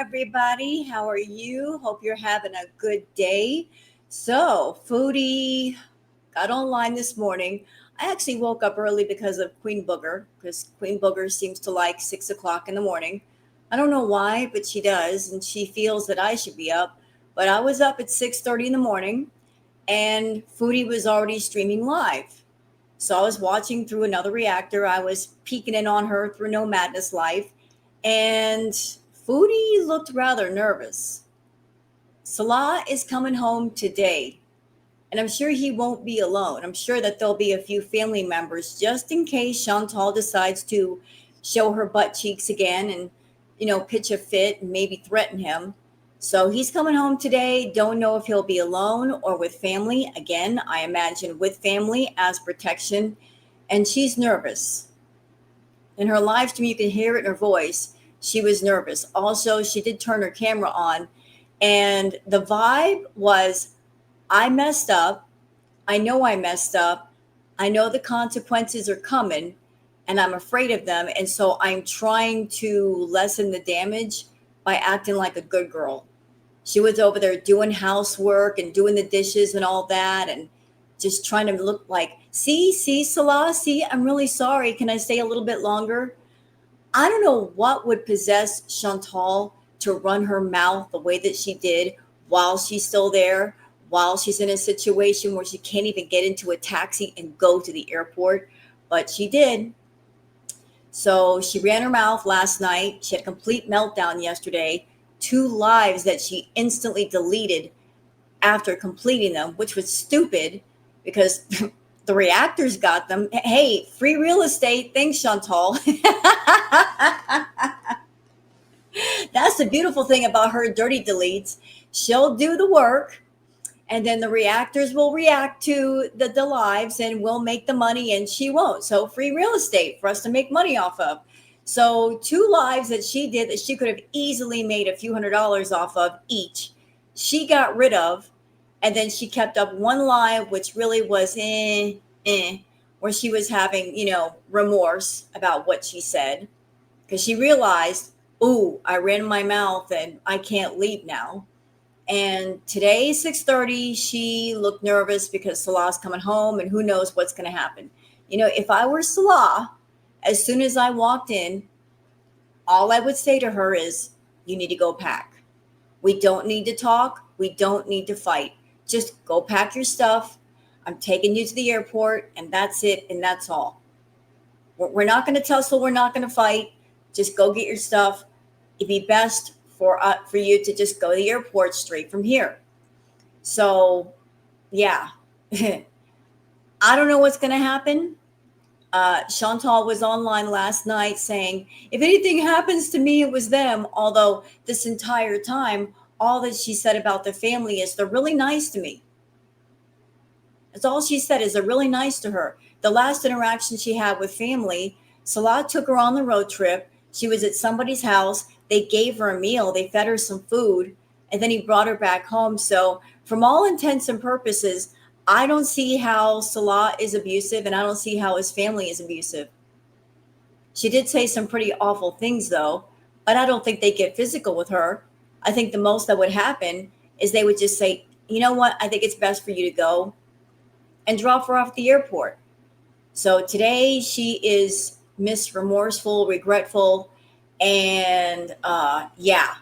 everybody. How are you? Hope you're having a good day. So, Foodie got online this morning. I actually woke up early because of Queen Booger, because Queen Booger seems to like 6 o'clock in the morning. I don't know why, but she does, and she feels that I should be up. But I was up at 6:30 in the morning, and Foodie was already streaming live. So I was watching through another reactor. I was peeking in on her through No Madness Live, and Foodie looked rather nervous. Salah is coming home today, and I'm sure he won't be alone. I'm sure that there'll be a few family members just in case Chantal decides to show her butt cheeks again and, pitch a fit and maybe threaten him. So he's coming home today. Don't know if he'll be alone or with family. Again, I imagine with family as protection. And she's nervous. In her live stream, you can hear it in her voice. She was nervous. Also, she did turn her camera on, and the vibe was, I messed up. I know I messed up. I know the consequences are coming, and I'm afraid of them. And so I'm trying to lessen the damage by acting like a good girl. She was over there doing housework and doing the dishes and all that, and just trying to look like, see, Salah, see, I'm really sorry. Can I stay a little bit longer? I don't know what would possess Chantal to run her mouth the way that she did while she's still there, while she's in a situation where she can't even get into a taxi and go to the airport. But she did. So she ran her mouth last night. She had a complete meltdown yesterday. 2 lives that she instantly deleted after completing them, which was stupid because the reactors got them. Hey, free real estate. Thanks, Chantal. That's the beautiful thing about her dirty deletes. She'll do the work, and then the reactors will react to the lives and we'll make the money, and she won't. So free real estate for us to make money off of. So 2 lives that she did that she could have easily made a few $100s off of each, she got rid of. And then she kept up 1 live, which really was where she was having, remorse about what she said. Because she realized, ooh, I ran my mouth and I can't leave now. And today, 6:30, she looked nervous because Salah's coming home and who knows what's going to happen. If I were Salah, as soon as I walked in, all I would say to her is, you need to go pack. We don't need to talk. We don't need to fight. Just go pack your stuff. I'm taking you to the airport, and that's it, and that's all. We're not going to tussle. We're not going to fight. Just go get your stuff. It'd be best for you to just go to the airport straight from here. So, yeah. I don't know what's going to happen. Chantal was online last night saying, if anything happens to me, it was them. Although this entire time, all that she said about the family is they're really nice to me. That's all she said, is they're really nice to her. The last interaction she had with family, Salah took her on the road trip. She was at somebody's house. They gave her a meal. They fed her some food. And then he brought her back home. So from all intents and purposes, I don't see how Salah is abusive, and I don't see how his family is abusive. She did say some pretty awful things, though, but I don't think they get physical with her. I think the most that would happen is they would just say, you know what, I think it's best for you to go, and drop her off at the airport. So today she is remorseful, regretful, and yeah,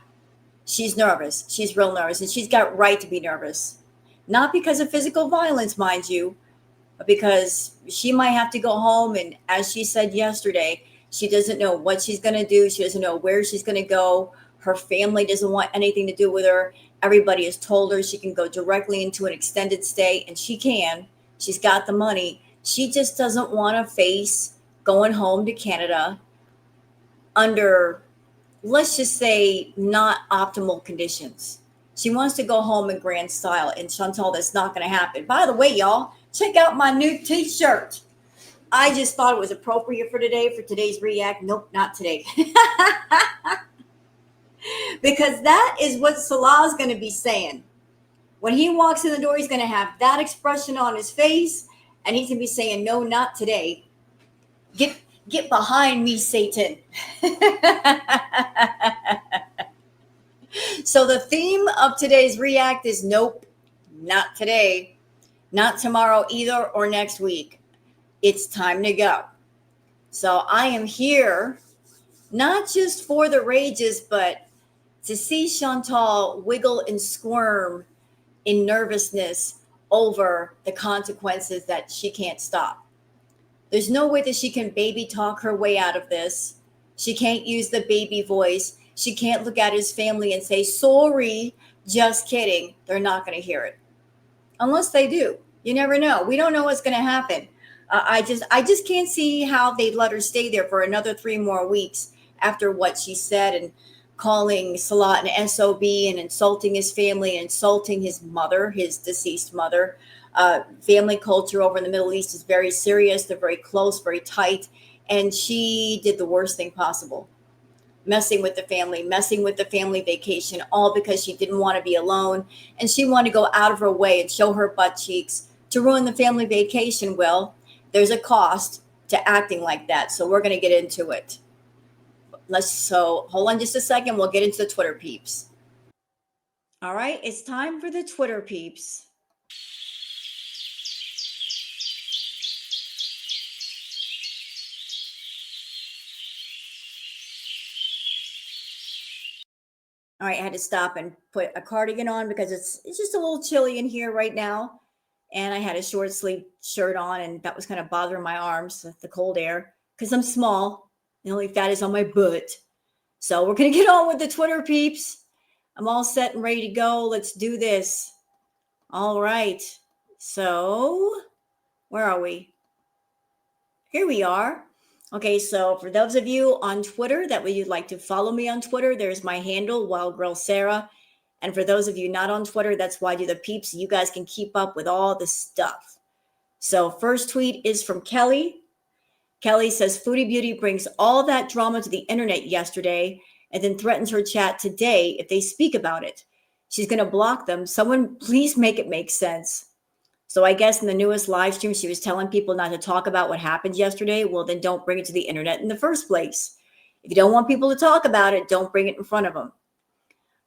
she's nervous. She's real nervous, and she's got right to be nervous. Not because of physical violence, mind you, but because she might have to go home. And as she said yesterday, she doesn't know what she's going to do. She doesn't know where she's going to go. Her family doesn't want anything to do with her. Everybody has told her she can go directly into an extended stay, and she can. She's got the money. She just doesn't want to face going home to Canada under, let's just say, not optimal conditions. She wants to go home in grand style, and Chantal, that's not going to happen. By the way, y'all, check out my new t-shirt. I just thought it was appropriate for today, for today's react. Nope, not today. Because that is what Salah's going to be saying. When he walks in the door, he's going to have that expression on his face, and he's going to be saying, no, not today. Get behind me, Satan. So the theme of today's React is nope, not today, not tomorrow either, or next week. It's time to go. So I am here not just for the rages, but to see Chantal wiggle and squirm in nervousness over the consequences that she can't stop. There's no way that she can baby talk her way out of this. She can't use the baby voice. She can't look at his family and say, sorry, just kidding. They're not going to hear it. Unless they do. You never know. We don't know what's going to happen. I just can't see how they'd let her stay there for another 3 more weeks after what she said and calling Salah an SOB and insulting his family and insulting his mother, his deceased mother. Family culture over in the Middle East is very serious. They're very close, very tight. And she did the worst thing possible. Messing with the family vacation, all because she didn't want to be alone. And she wanted to go out of her way and show her butt cheeks to ruin the family vacation. Well, there's a cost to acting like that. So we're going to get into it. So hold on just a second. We'll get into the Twitter peeps. All right. It's time for the Twitter peeps. All right, I had to stop and put a cardigan on because it's just a little chilly in here right now. And I had a short sleeve shirt on, and that was kind of bothering my arms, the cold air, because I'm small. The only fat is on my butt. So we're going to get on with the Twitter peeps. I'm all set and ready to go. Let's do this. All right. So where are we? Here we are. Okay, so for those of you on Twitter that would like to follow me on Twitter, there's my handle, Wild Girl Sarah. And for those of you not on Twitter, that's why I do the peeps, so you guys can keep up with all the stuff. So first tweet is from Kelly. Kelly says, Foodie Beauty brings all that drama to the internet yesterday and then threatens her chat today if they speak about it. She's going to block them. Someone please make it make sense. So I guess in the newest live stream, she was telling people not to talk about what happened yesterday. Well, then don't bring it to the internet in the first place. If you don't want people to talk about it, don't bring it in front of them.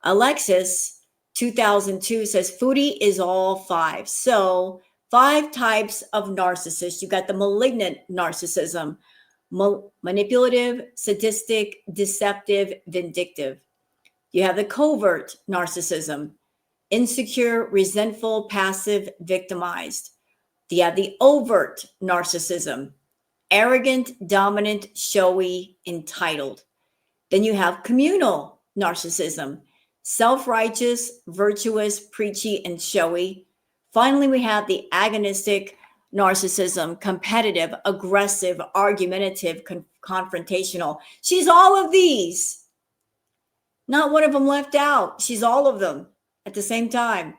Alexis, 2002, says Foodie is all 5. So 5 types of narcissists. You got the malignant narcissism, manipulative, sadistic, deceptive, vindictive. You have the covert narcissism, insecure, resentful, passive, victimized. You have the overt narcissism, arrogant, dominant, showy, entitled. Then you have communal narcissism, self-righteous, virtuous, preachy, and showy. Finally, we have the agonistic narcissism, competitive, aggressive, argumentative, confrontational. She's all of these. Not one of them left out. She's all of them at the same time.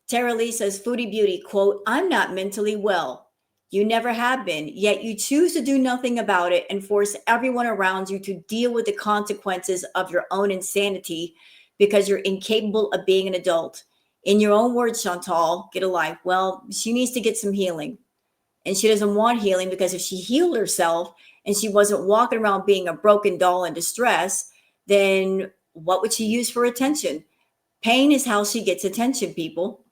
Tara Lee says, Foodie Beauty, quote, I'm not mentally well. You never have been, yet you choose to do nothing about it and force everyone around you to deal with the consequences of your own insanity because you're incapable of being an adult. In your own words, Chantal, get a life. Well, she needs to get some healing. And she doesn't want healing because if she healed herself and she wasn't walking around being a broken doll in distress, then what would she use for attention? Pain is how she gets attention, people.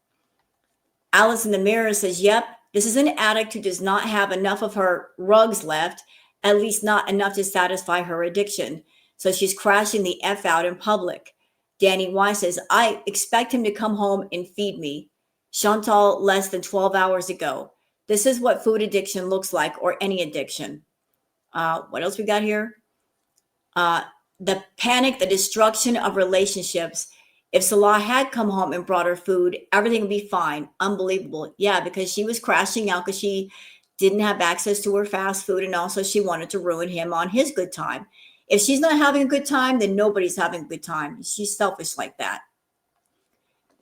Alice in the Mirror says, yep, this is an addict who does not have enough of her rugs left, at least not enough to satisfy her addiction. So she's crashing the F out in public. Danny Y says, I expect him to come home and feed me. Chantal, less than 12 hours ago. This is what food addiction looks like, or any addiction. What else we got here? The panic, the destruction of relationships. If Salah had come home and brought her food, everything would be fine. Unbelievable. Yeah, because she was crashing out because she didn't have access to her fast food, and also she wanted to ruin him on his good time. If she's not having a good time, then nobody's having a good time. She's selfish like that.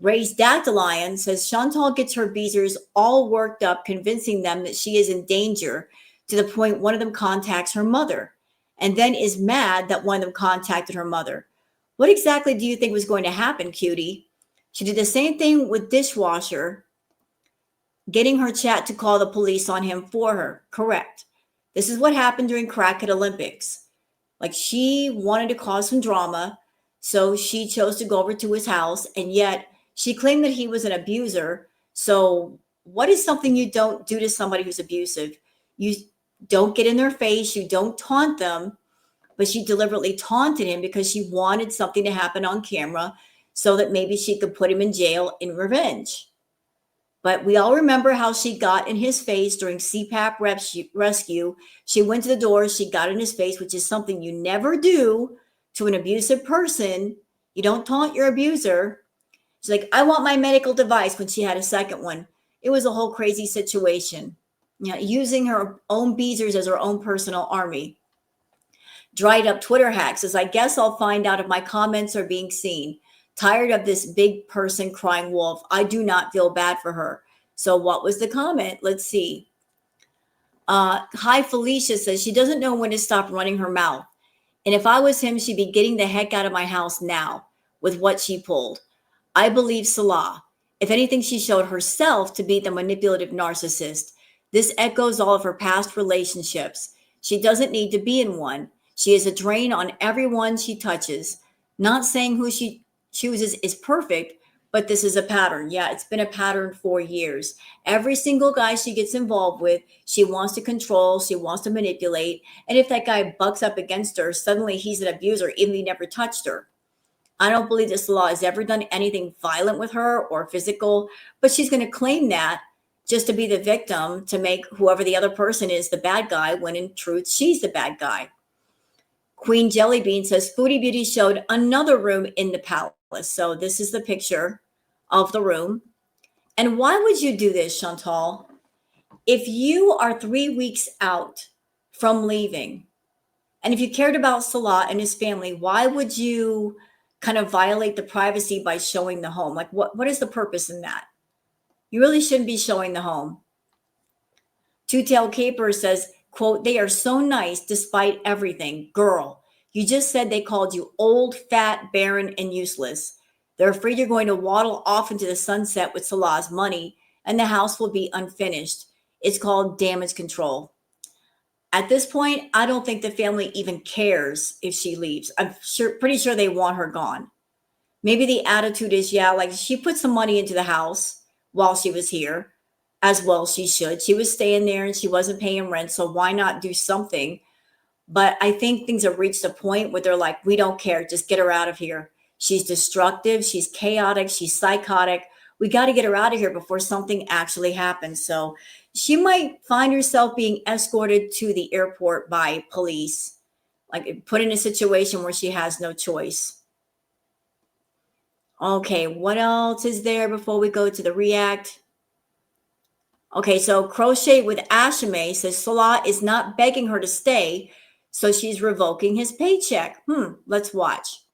Ray's Dactylion says Chantal gets her beezers all worked up, convincing them that she is in danger to the point one of them contacts her mother and then is mad that one of them contacted her mother. What exactly do you think was going to happen, cutie? She did the same thing with Dishwasher, getting her chat to call the police on him for her. Correct. This is what happened during Crackhead Olympics. Like, she wanted to cause some drama. So she chose to go over to his house, and yet she claimed that he was an abuser. So, what is something you don't do to somebody who's abusive? You don't get in their face, you don't taunt them, but she deliberately taunted him because she wanted something to happen on camera so that maybe she could put him in jail in revenge. But we all remember how she got in his face during CPAP rescue. She went to the door, she got in his face, which is something you never do to an abusive person. You don't taunt your abuser. She's like, I want my medical device when she had a second one. It was a whole crazy situation. You know, using her own beezers as her own personal army. Dried up Twitter hacks says, I guess I'll find out if my comments are being seen. Tired of this big person crying wolf. I do not feel bad for her. So what was the comment? Let's see. Hi, Felicia says she doesn't know when to stop running her mouth. And if I was him, she'd be getting the heck out of my house now with what she pulled. I believe Salah. If anything, she showed herself to be the manipulative narcissist. This echoes all of her past relationships. She doesn't need to be in one. She is a drain on everyone she touches. Not saying who she chooses is perfect, but this is a pattern. Yeah, it's been a pattern for years. Every single guy she gets involved with, she wants to control, she wants to manipulate. And if that guy bucks up against her, suddenly he's an abuser, even if he never touched her. I don't believe this law has ever done anything violent with her or physical, but she's going to claim that just to be the victim, to make whoever the other person is the bad guy, when in truth, she's the bad guy. Queen Jellybean says Foodie Beauty showed another room in the palace. So this is the picture of the room. And why would you do this, Chantal? If you are 3 weeks out from leaving, and if you cared about Salah and his family, why would you kind of violate the privacy by showing the home? Like, what is the purpose in that? You really shouldn't be showing the home. Two-Tailed Caper says, quote, they are so nice despite everything. Girl, you just said they called you old, fat, barren, and useless. They're afraid you're going to waddle off into the sunset with Salah's money, and the house will be unfinished. It's called damage control. At this point, I don't think the family even cares if she leaves. I'm pretty sure they want her gone. Maybe the attitude is, yeah, like she put some money into the house while she was here, as well she should. She was staying there and she wasn't paying rent, so why not do something? But I think things have reached a point where they're like, we don't care, just get her out of here. She's destructive, she's chaotic, she's psychotic. We got to get her out of here before something actually happens. So she might find herself being escorted to the airport by police, like put in a situation where she has no choice. Okay, what else is there before we go to the react? Okay, so Crochet with Ashame says Salah is not begging her to stay, so she's revoking his paycheck. Let's watch.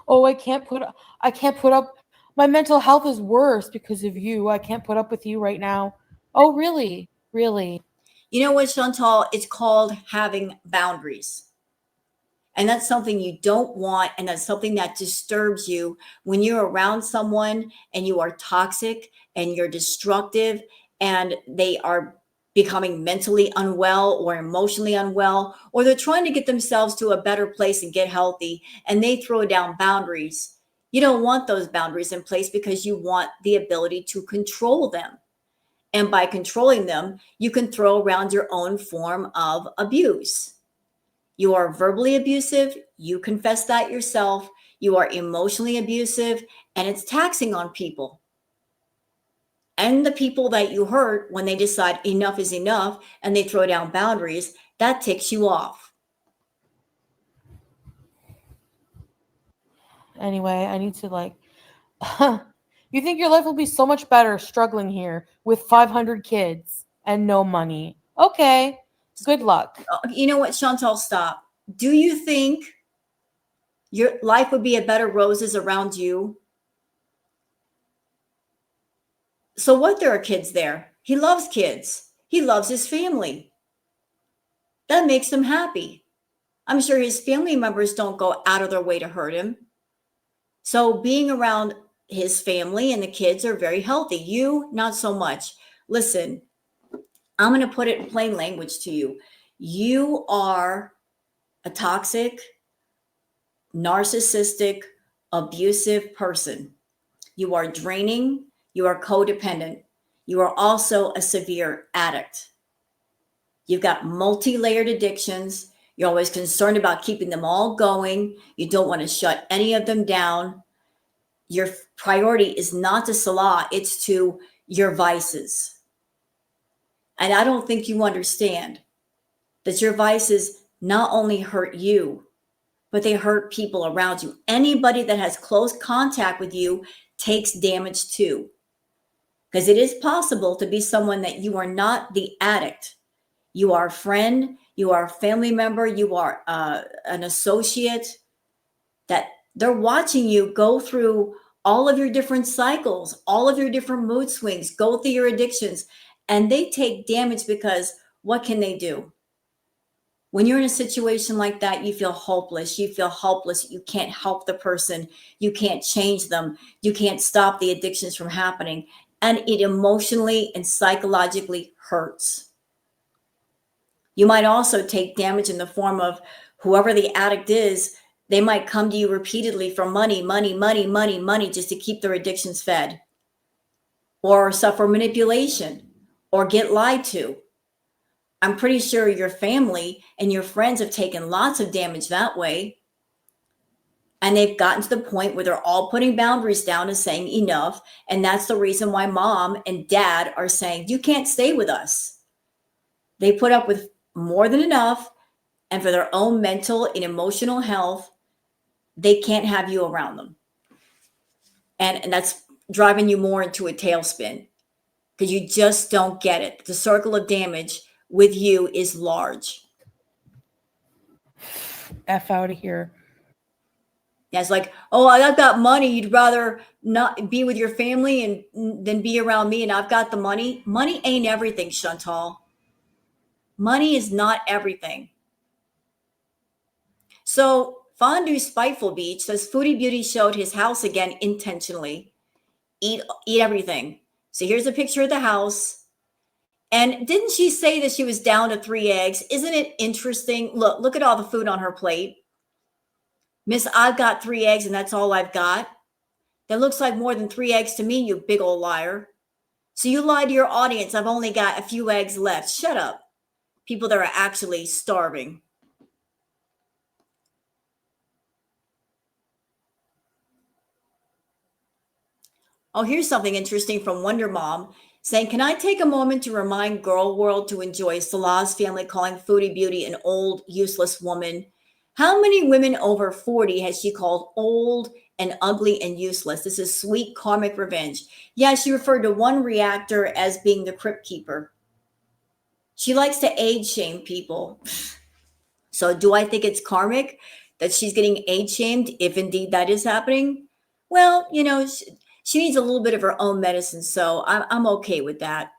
Oh, I can't put up. My mental health is worse because of you. I can't put up with you right now. Oh, really? Really? You know what, Chantal? It's called having boundaries. And that's something you don't want. And that's something that disturbs you when you're around someone and you are toxic and you're destructive and they are becoming mentally unwell or emotionally unwell, or they're trying to get themselves to a better place and get healthy, and they throw down boundaries. You don't want those boundaries in place because you want the ability to control them. And by controlling them, you can throw around your own form of abuse. You are verbally abusive. You confess that yourself. You are emotionally abusive, and it's taxing on people. And the people that you hurt, when they decide enough is enough and they throw down boundaries, that ticks you off. Anyway, I need to you think your life will be so much better struggling here with 500 kids and no money? Okay. Good luck. You know what, Chantal, stop. Do you think your life would be a better roses around you? So what, there are kids there. He loves kids. He loves his family. That makes him happy. I'm sure his family members don't go out of their way to hurt him. So being around his family and the kids are very healthy. You, not so much. Listen, I'm going to put it in plain language to you. You are a toxic, narcissistic, abusive person. You are draining. You are codependent. You are also a severe addict. You've got multi layered addictions. You're always concerned about keeping them all going. You don't want to shut any of them down. Your priority is not to Salah, it's to your vices. And I don't think you understand that your vices not only hurt you, but they hurt people around you. Anybody that has close contact with you takes damage too. Because it is possible to be someone that you are not the addict. You are a friend, you are a family member, you are an associate, that they're watching you go through all of your different cycles, all of your different mood swings, go through your addictions, and they take damage because what can they do? When you're in a situation like that, you feel hopeless. You feel helpless. You can't help the person. You can't change them. You can't stop the addictions from happening. And it emotionally and psychologically hurts. You might also take damage in the form of whoever the addict is, they might come to you repeatedly for money, money, money, money, money, just to keep their addictions fed, or suffer manipulation, or get lied to. I'm pretty sure your family and your friends have taken lots of damage that way. And they've gotten to the point where they're all putting boundaries down and saying enough. And that's the reason why mom and dad are saying, you can't stay with us. They put up with more than enough. And for their own mental and emotional health, they can't have you around them. And that's driving you more into a tailspin because you just don't get it. The circle of damage with you is large. F out of here. Yeah, it's like, oh, I've got money. You'd rather not be with your family and than be around me, and I've got the money. Money ain't everything, Chantal. Money is not everything. So Fondue Spiteful Beach says Foodie Beauty showed his house again intentionally. Eat everything. So here's a picture of the house. And didn't she say that she was down to 3 eggs? Isn't it interesting? Look at all the food on her plate. Miss, I've got 3 eggs and that's all I've got. That looks like more than 3 eggs to me, you big old liar. So you lied to your audience. I've only got a few eggs left. Shut up. People that are actually starving. Oh, here's something interesting from Wonder Mom saying, can I take a moment to remind Girl World to enjoy Salah's family calling Foodie Beauty an old, useless woman? How many women over 40 has she called old and ugly and useless? This is sweet karmic revenge. Yeah, she referred to one reactor as being the crypt keeper. She likes to age shame people. So do I think it's karmic that she's getting age shamed, if indeed that is happening? Well, she needs a little bit of her own medicine, so I'm okay with that.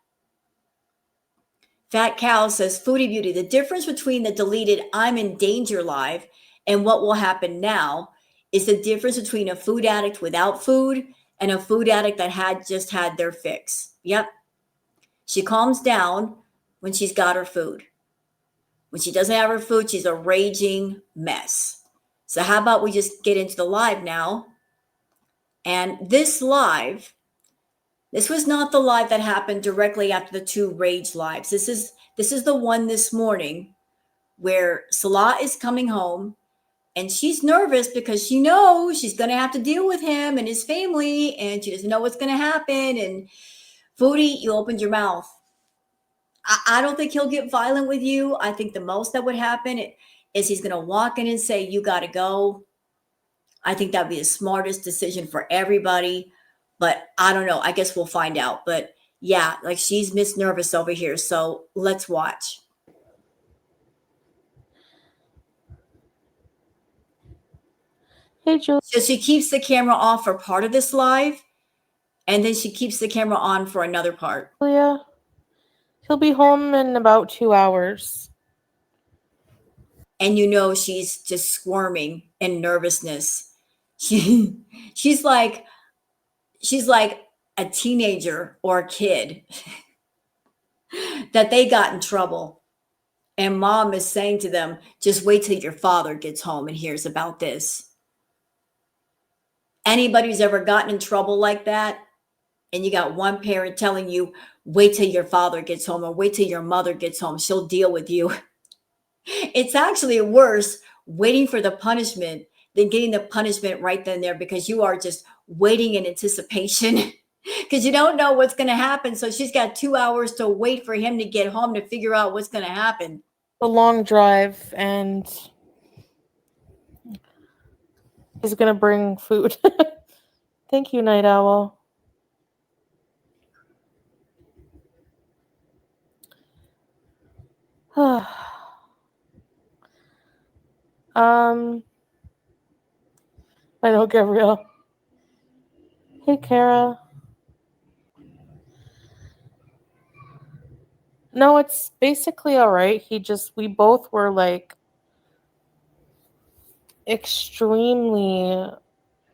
Fat Cow says, Foodie Beauty, the difference between the deleted I'm in danger live and what will happen now is the difference between a food addict without food and a food addict that had just had their fix. Yep. She calms down when she's got her food. When she doesn't have her food, she's a raging mess. So how about we just get into the live now? And this live, this was not the live that happened directly after the 2 rage lives. This is the one this morning where Salah is coming home and she's nervous because she knows she's going to have to deal with him and his family and she doesn't know what's going to happen. And Foodie, you opened your mouth. I don't think he'll get violent with you. I think the most that would happen is he's going to walk in and say, you got to go. I think that'd be the smartest decision for everybody. But I don't know. I guess we'll find out. But yeah, like she's Miss Nervous over here. So let's watch. Hey, Julia. So she keeps the camera off for part of this live. And then she keeps the camera on for another part. He'll be home in about 2 hours. And she's just squirming in nervousness. She's like a teenager or a kid that they got in trouble And mom is saying to them, just wait till your father gets home and hears about this. Anybody who's ever gotten in trouble like that, and you got one parent telling you, wait till your father gets home or wait till your mother gets home, she'll deal with you. It's actually worse waiting for the punishment than getting the punishment right then and there, because you are just waiting in anticipation because you don't know what's going to happen. So she's got 2 hours to wait for him to get home to figure out what's going to happen. A long drive, and he's gonna bring food. Thank you, Night Owl. I know, Gabrielle. Hey, Kara. No, it's basically all right. We both were like extremely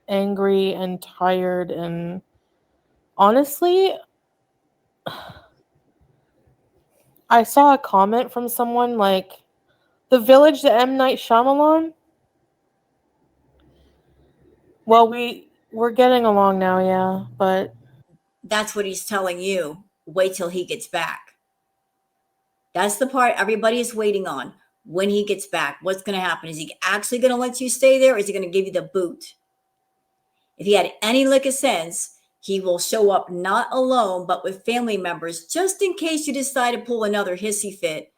angry and tired, and honestly, I saw a comment from someone like, the Village, the M. Night Shyamalan. Well, we're getting along now, yeah, but That's what he's telling you. Wait till he gets back. That's the part everybody is waiting on. When he gets back, what's going to happen? Is he actually going to let you stay there, or is he going to give you the boot? If he had any lick of sense, he will show up not alone, but with family members, just in case you decide to pull another hissy fit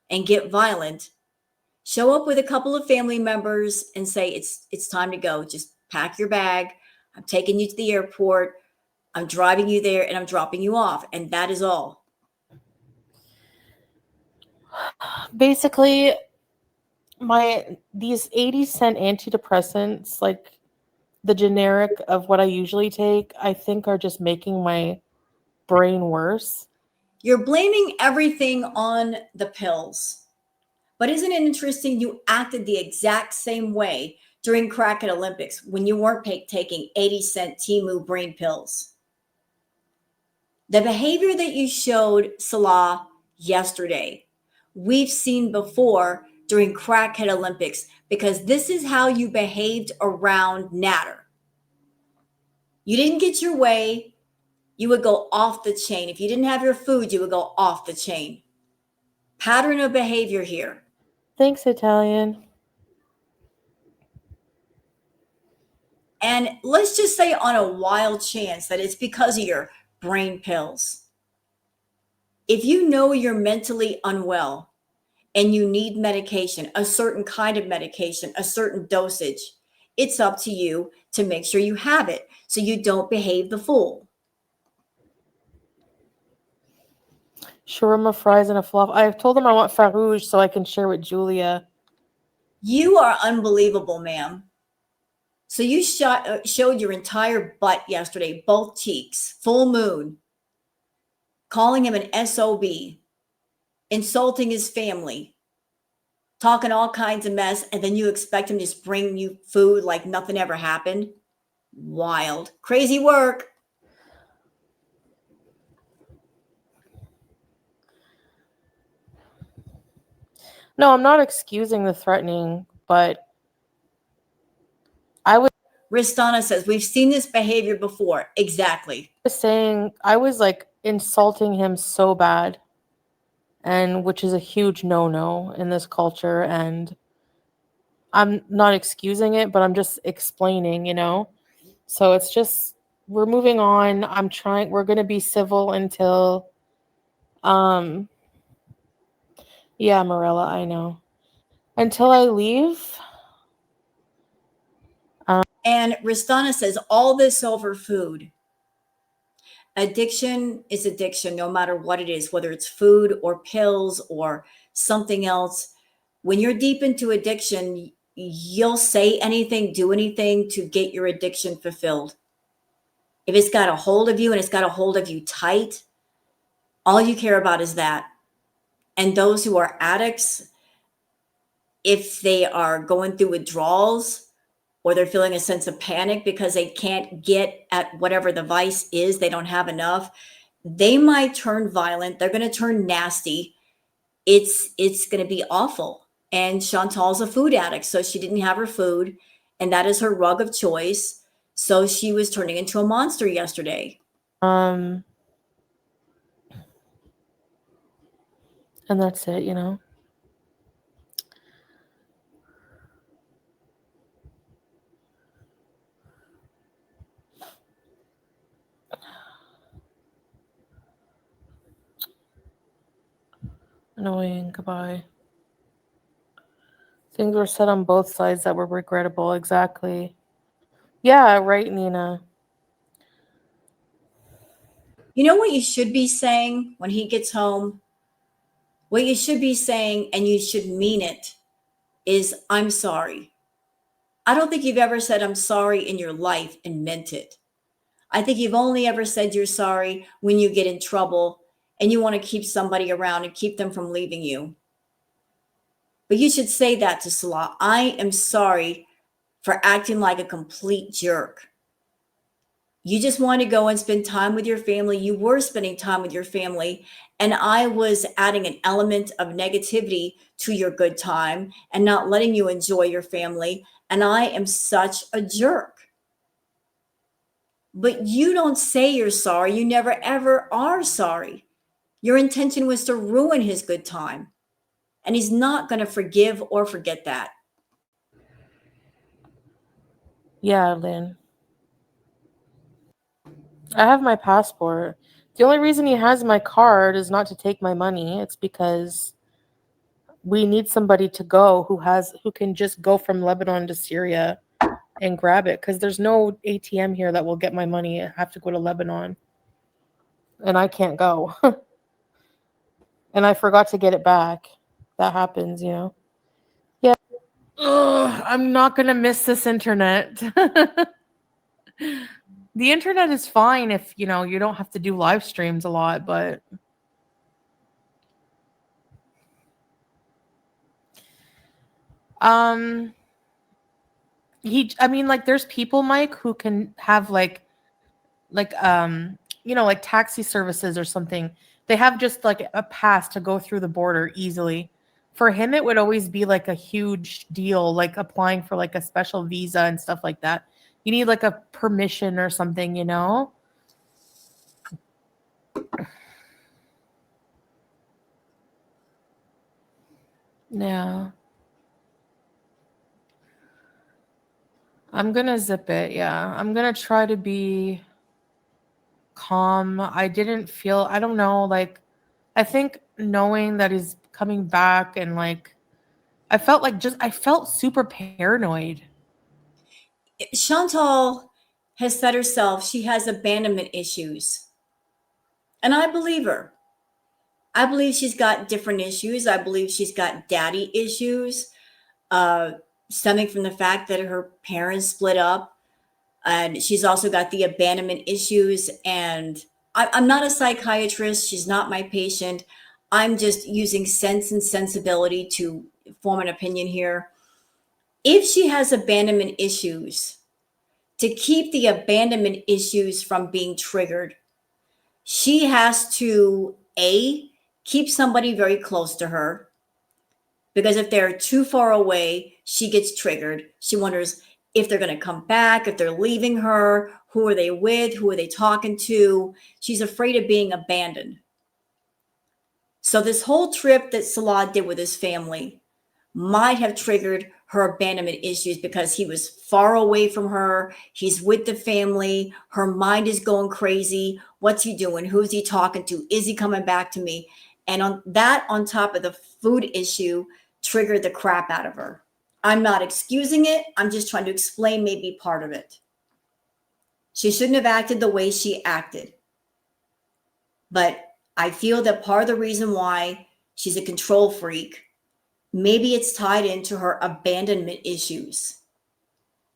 and get violent. Show up with a couple of family members and say, it's time to go. Just pack your bag. I'm taking you to the airport. I'm driving you there and I'm dropping you off. And that is all. basically these 80-cent antidepressants, like the generic of what I usually take, I think are just making my brain worse. You're blaming everything on the pills. But isn't it interesting? You acted the exact same way during Crackhead Olympics when you weren't taking 80-cent Timu brain pills. The behavior that you showed Salah yesterday, we've seen before during Crackhead Olympics, because this is how you behaved around Natter. You didn't get your way, you would go off the chain. If you didn't have your food, you would go off the chain. Pattern of behavior here. Thanks, Italian. And let's just say on a wild chance that it's because of your brain pills. If you know you're mentally unwell and you need medication, a certain kind of medication, a certain dosage, it's up to you to make sure you have it so you don't behave the fool. Shawarma, fries, and a fluff. I've told them I want Farouche so I can share with Julia. You are unbelievable, ma'am. So you showed your entire butt yesterday, both cheeks, full moon, calling him an SOB, insulting his family, talking all kinds of mess, and then you expect him to just bring you food like nothing ever happened? Wild. Crazy work. No, I'm not excusing the threatening, but I was Ristana says, we've seen this behavior before. Exactly. saying, I was like insulting him so bad, and which is a huge no-no in this culture, and I'm not excusing it, but I'm just explaining, So it's just, we're moving on. We're going to be civil until, yeah, Marilla, I know. Until I leave. And Ristana says, all this over food. Addiction is addiction, no matter what it is, whether it's food or pills or something else. When you're deep into addiction, you'll say anything, do anything to get your addiction fulfilled. If it's got a hold of you and it's got a hold of you tight, all you care about is that. And those who are addicts, if they are going through withdrawals or they're feeling a sense of panic because they can't get at whatever the vice is, they don't have enough, they might turn violent. They're going to turn nasty. it's going to be awful. And Chantal's a food addict, so she didn't have her food, and that is her rug of choice. So she was turning into a monster yesterday. And that's it, you know. Annoying. Goodbye. Things were said on both sides that were regrettable. Exactly. Yeah, right, Nina. You know what you should be saying when he gets home? What you should be saying, and you should mean it, is I'm sorry. I don't think you've ever said I'm sorry in your life and meant it. I think you've only ever said you're sorry when you get in trouble and you want to keep somebody around and keep them from leaving you. But you should say that to Salah. I am sorry for acting like a complete jerk. You just want to go and spend time with your family. You were spending time with your family, and I was adding an element of negativity to your good time and not letting you enjoy your family. And I am such a jerk. But you don't say you're sorry. You never ever are sorry. Your intention was to ruin his good time. And he's not going to forgive or forget that. Yeah, Lynn. I have my passport. The only reason he has my card is not to take my money. It's because we need somebody to go who can just go from Lebanon to Syria and grab it, because there's no ATM here that will get my money. I have to go to Lebanon, and I can't go. And I forgot to get it back. That happens, you know. Yeah. Ugh, I'm not gonna miss this internet. The internet is fine if you know you don't have to do live streams a lot, but um I mean, like, there's people, Mike, who can have like you know, like taxi services or something. They have just like a pass to go through the border easily. For him it would always be like a huge deal, like applying for like a special visa and stuff like that. You need like a permission or something, you know. Yeah, I'm gonna zip it. Yeah, I'm gonna try to be calm. I don't know, like, I think knowing that he's coming back and like I felt super paranoid. Chantal has said herself she has abandonment issues. And I believe her. I believe she's got different issues. I believe she's got daddy issues, uh, stemming from the fact that her parents split up. And she's also got the abandonment issues. And I'm not a psychiatrist. She's not my patient. I'm just using sense and sensibility to form an opinion here. If she has abandonment issues, to keep the abandonment issues from being triggered, she has to A, keep somebody very close to her, because if they're too far away, she gets triggered. She wonders if they're going to come back, if they're leaving her, who are they with, who are they talking to. She's afraid of being abandoned. So this whole trip that Salah did with his family might have triggered her abandonment issues, because he was far away from her. He's with the family. Her mind is going crazy. What's he doing? Who's he talking to? Is he coming back to me? And on that, on top of the food issue, triggered the crap out of her. I'm not excusing it. I'm just trying to explain maybe part of it. She shouldn't have acted the way she acted. But I feel that part of the reason why she's a control freak, maybe it's tied into her abandonment issues,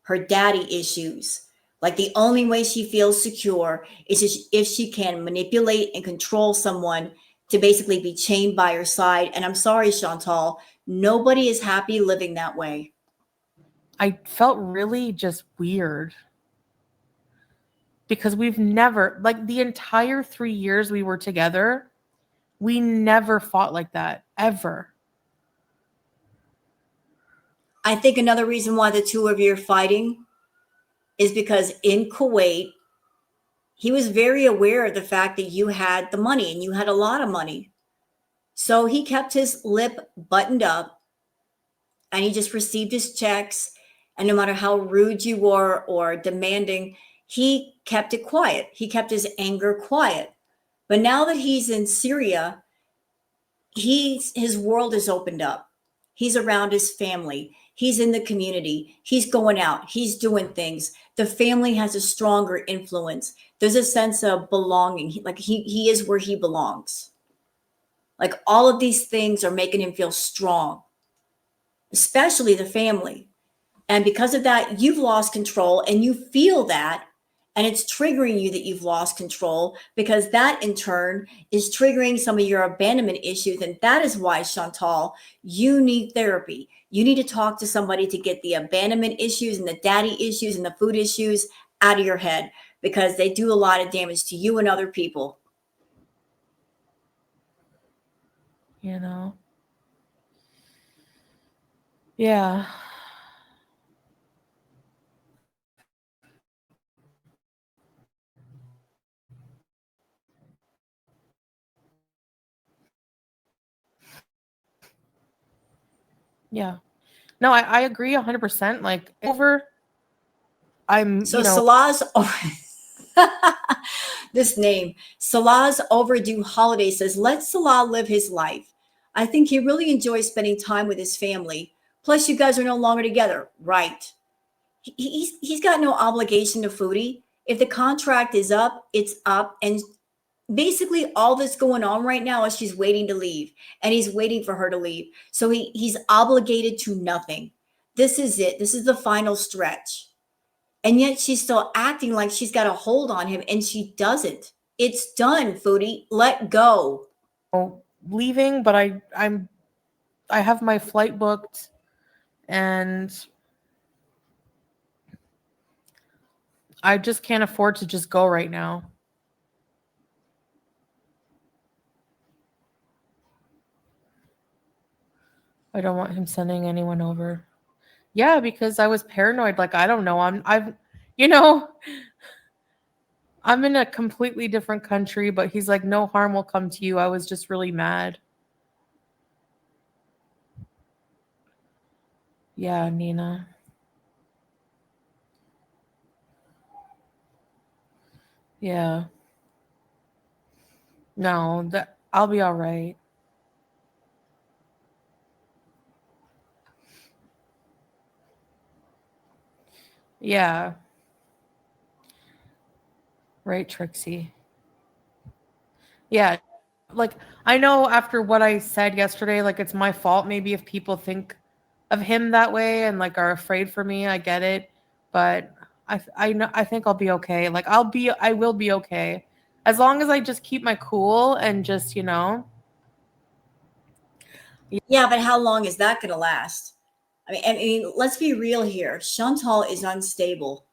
her daddy issues. Like, the only way she feels secure is if she can manipulate and control someone to basically be chained by her side. And I'm sorry, Chantal, nobody is happy living that way. I felt really just weird because we've like the entire 3 years we were together, we never fought like that. ever. I think another reason why the two of you are fighting is because in Kuwait, he was very aware of the fact that you had the money and you had a lot of money. So he kept his lip buttoned up and he just received his checks. And no matter how rude you were or demanding, he kept it quiet. He kept his anger quiet. But now that he's in Syria, his world is opened up. He's around his family. He's in the community. He's going out. He's doing things. The family has a stronger influence. There's a sense of belonging. Like he is where he belongs. Like all of these things are making him feel strong, especially the family. And because of that, you've lost control and you feel that. And it's triggering you that you've lost control because that in turn is triggering some of your abandonment issues. And that is why, Chantal, you need therapy. You need to talk to somebody to get the abandonment issues and the daddy issues and the food issues out of your head because they do a lot of damage to you and other people. You know? Yeah. Yeah. No, I agree 100%. Like, over, So Salah's this name, Salah's overdue holiday says, let Salah live his life. I think he really enjoys spending time with his family. Plus, you guys are no longer together, right? He's got no obligation to Foodie. If the contract is up, it's up. And basically, all that's going on right now is she's waiting to leave, and he's waiting for her to leave. So he's obligated to nothing. This is it. This is the final stretch. And yet she's still acting like she's got a hold on him, and she doesn't. It's done, Foodie. Let go. leaving, but I have my flight booked, and I just can't afford to just go right now. I don't want him sending anyone over. Yeah, because I was paranoid. Like, I don't know. You know, I'm in a completely different country, but he's like, no harm will come to you. I was just really mad. Yeah, Nina. Yeah. No, that I'll be all right. Yeah. Right, Trixie. Yeah. Like, I know after what I said yesterday, like, it's my fault maybe if people think of him that way and like are afraid for me. I get it. But I know, I think I'll be okay. Like, I will be okay. As long as I just keep my cool and just, Yeah, but how long is that going to last? I mean, let's be real here. Chantal is unstable.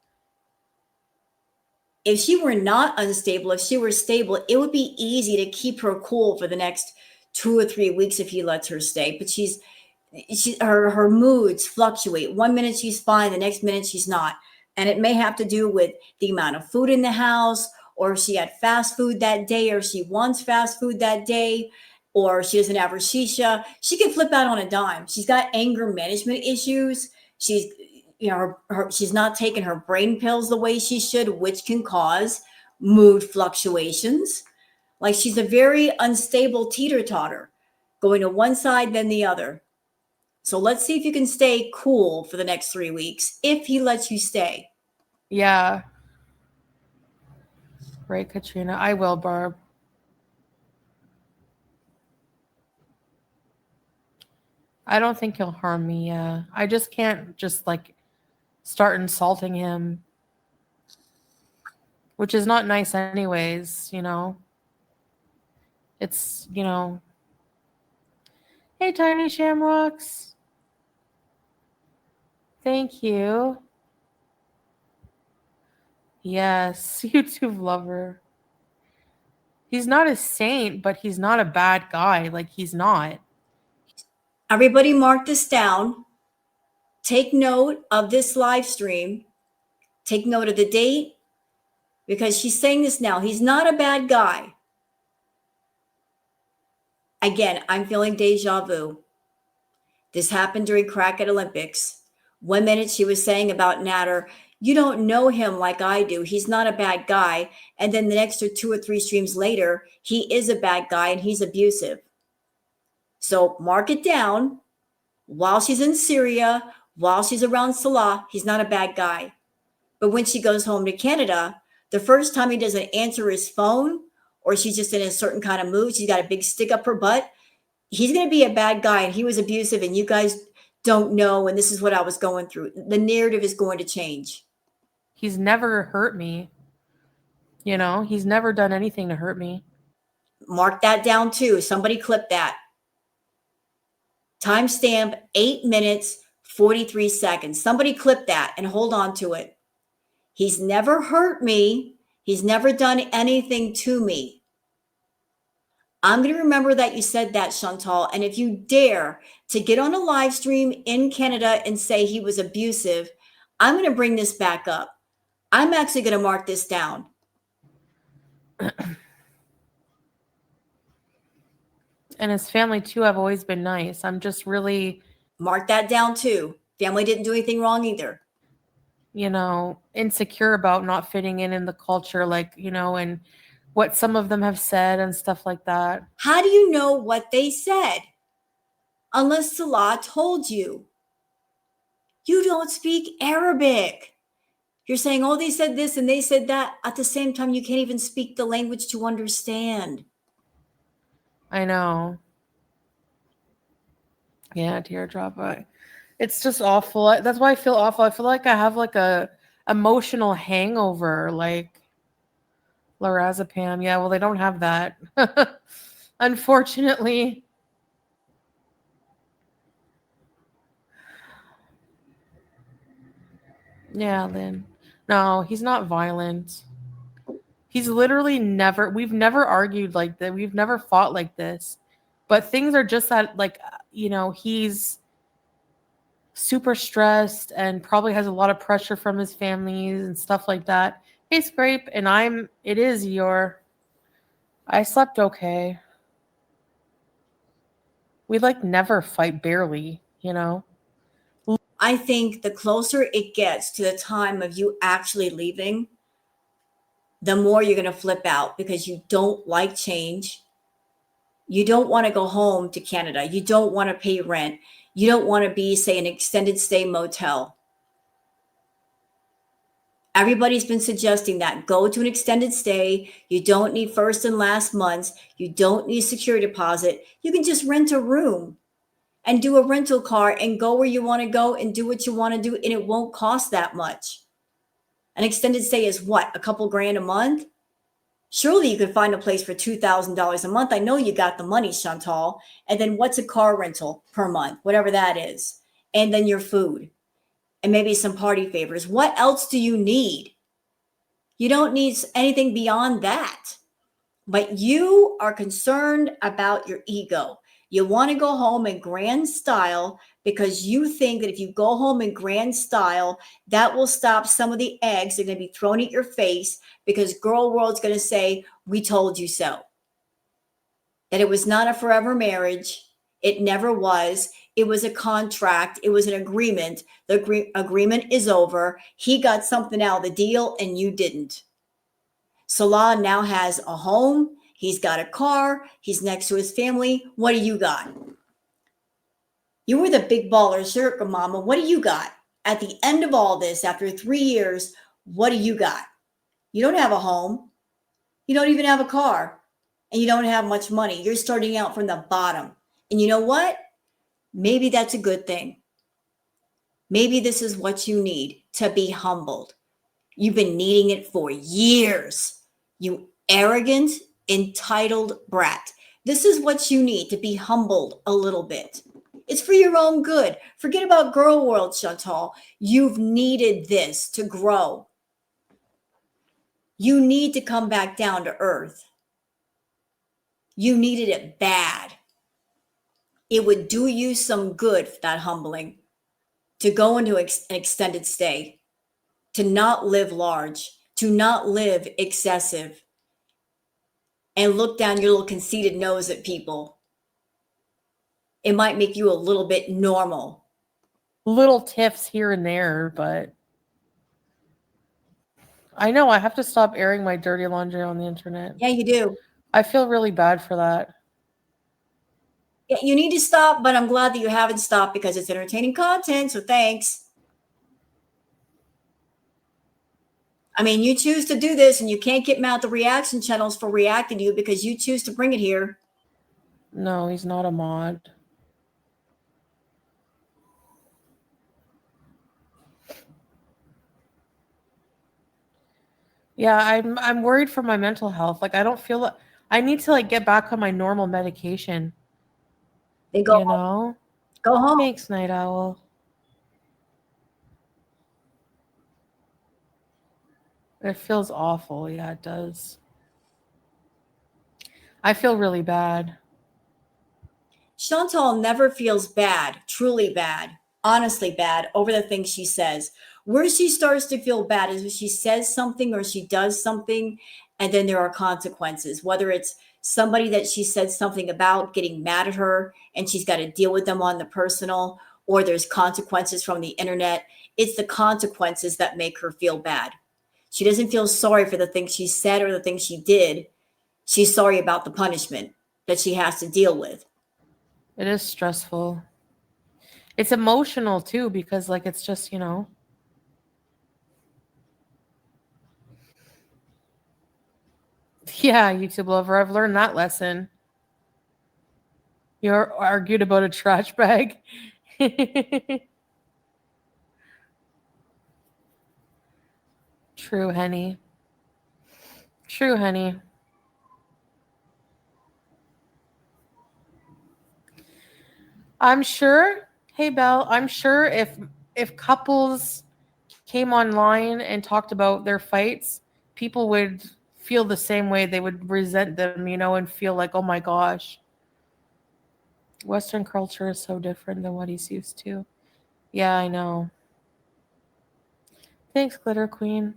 If she were not unstable, if she were stable, it would be easy to keep her cool for the next 2 or 3 weeks if he lets her stay. But her moods fluctuate. One minute she's fine, the next minute she's not. And it may have to do with the amount of food in the house, or if she had fast food that day, or she wants fast food that day, or she doesn't have her shisha. She can flip out on a dime. She's got anger management issues. She's she's not taking her brain pills the way she should, which can cause mood fluctuations. Like she's a very unstable teeter-totter, going to one side then the other. So let's see if you can stay cool for the next 3 weeks, if he lets you stay. yeah. Right, Katrina. I will, Barb. I don't think he'll harm me. Yeah. I just can't just like start insulting him, which is not nice anyways. It's. Hey, Tiny Shamrocks. Thank you. Yes, YouTube lover. He's not a saint, but he's not a bad guy. Like, he's not. Everybody mark this down. Take note of this live stream. Take note of the date, because she's saying this now. He's not a bad guy. Again, I'm feeling deja vu. This happened during Crack at Olympics. 1 minute she was saying about Natter, you don't know him like I do. He's not a bad guy. And then the next 2 or 3 streams later, he is a bad guy and he's abusive. So mark it down. While she's in Syria, while she's around Salah, he's not a bad guy. But when she goes home to Canada, the first time he doesn't answer his phone, or she's just in a certain kind of mood, she's got a big stick up her butt, he's going to be a bad guy and he was abusive and you guys don't know. And this is what I was going through. The narrative is going to change. He's never hurt me. You know, he's never done anything to hurt me. Mark that down too. Somebody clip that. Timestamp 8 minutes, 43 seconds. Somebody clip that and hold on to it. He's never hurt me. He's never done anything to me. I'm going to remember that you said that, Chantal. And if you dare to get on a live stream in Canada and say he was abusive, I'm going to bring this back up. I'm actually going to mark this down. And his family, too, have always been nice. I'm just really... Mark that down, too. Family didn't do anything wrong either. You know, insecure about not fitting in the culture, like, you know, and what some of them have said and stuff like that. How do you know what they said? Unless Salah told you. You don't speak Arabic. You're saying, oh, they said this and they said that. At the same time, you can't even speak the language to understand. I know. Yeah, teardrop. It's just awful. That's why I feel awful. I feel like I have like a emotional hangover, like lorazepam. Yeah, well, they don't have that. Unfortunately. Yeah, Lynn. No, he's not violent. He's literally we've never argued like that. We've never fought like this. But things are just that, like, you know, he's super stressed and probably has a lot of pressure from his families and stuff like that. Hey, Scrape, and I slept okay. We like never fight, barely, you know? I think the closer it gets to the time of you actually leaving, the more you're going to flip out because you don't like change. You don't want to go home to Canada. You don't want to pay rent. You don't want to be, say, an extended stay motel. Everybody's been suggesting that. Go to an extended stay. You don't need first and last months. You don't need security deposit. You can just rent a room and do a rental car and go where you want to go and do what you want to do, and it won't cost that much. An extended stay is what, a couple grand a month? Surely you could find a place for $2,000 a month. I know you got the money, Chantal. And then what's a car rental per month, whatever that is? And then your food and maybe some party favors. What else do you need? You don't need anything beyond that. But you are concerned about your ego. You want to go home in grand style because you think that if you go home in grand style, that will stop some of the eggs that are going to be thrown at your face because girl world's going to say, we told you so. That it was not a forever marriage. It never was. It was a contract. It was an agreement. The agreement is over. He got something out of the deal and you didn't. Salah now has a home. He's got a car. He's next to his family. What do you got? You were the big baller circle, mama. What do you got? At the end of all this, after 3 years, what do you got? You don't have a home. You don't even have a car. And you don't have much money. You're starting out from the bottom. And you know what? Maybe that's a good thing. Maybe this is what you need, to be humbled. You've been needing it for years. You arrogant, entitled brat. This is what you need, to be humbled a little bit. It's for your own good. Forget about girl world, Chantal. You've needed this to grow. You need to come back down to earth. You needed it bad. It would do you some good, that humbling, to go into an extended stay, to not live large, to not live excessive, and look down your little conceited nose at people. It might make you a little bit normal. Little tiffs here and there, but I know I have to stop airing my dirty laundry on the internet. Yeah, you do. I feel really bad for that. Yeah, you need to stop, but I'm glad that you haven't stopped because it's entertaining content. So thanks. I mean, you choose to do this and you can't get mad at the reaction channels for reacting to you because you choose to bring it here. No, he's not a mod. Yeah, I'm worried for my mental health. Like I don't feel like I need to like get back on my normal medication. Then go You home. know? Go home. Thanks, Night Owl. It feels awful. Yeah, it does. I feel really bad. Chantal never feels bad, truly bad, honestly bad over the things she says. Where she starts to feel bad is when she says something or she does something, and then there are consequences, whether it's somebody that she said something about getting mad at her and she's got to deal with them on the personal, or there's consequences from the internet. It's the consequences that make her feel bad. She doesn't feel sorry for the things she said or the things she did. She's sorry about the punishment that she has to deal with. It is stressful. It's emotional too because like it's just, yeah, YouTube lover, I've learned that lesson. You're argued about a trash bag. True, Henny. True, Henny. I'm sure, hey Belle, I'm sure if couples came online and talked about their fights, people would feel the same way. They would resent them, and feel like, oh my gosh, Western culture is so different than what he's used to. Yeah, I know. Thanks, Glitter Queen.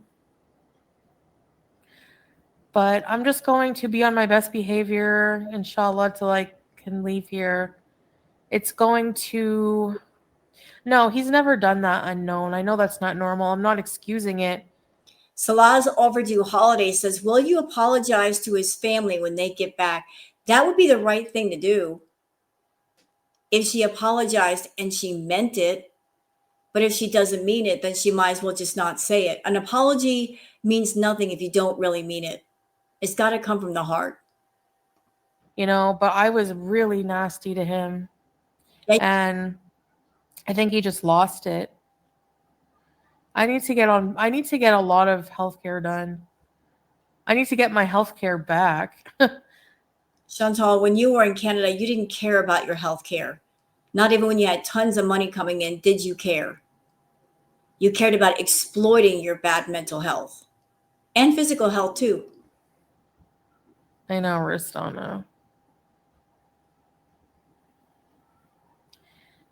But I'm just going to be on my best behavior, inshallah, till I can leave here. It's going to. No, he's never done that unknown. I know that's not normal. I'm not excusing it. Salah's overdue holiday says, will you apologize to his family when they get back? That would be the right thing to do if she apologized and she meant it. But if she doesn't mean it, then she might as well just not say it. An apology means nothing if you don't really mean it. It's got to come from the heart. But I was really nasty to him. Yeah. And I think he just lost it. I need to get a lot of healthcare done. I need to get my healthcare back. Chantal, when you were in Canada, you didn't care about your health care. Not even when you had tons of money coming in, did you care? You cared about exploiting your bad mental health and physical health too. I know, Ristana.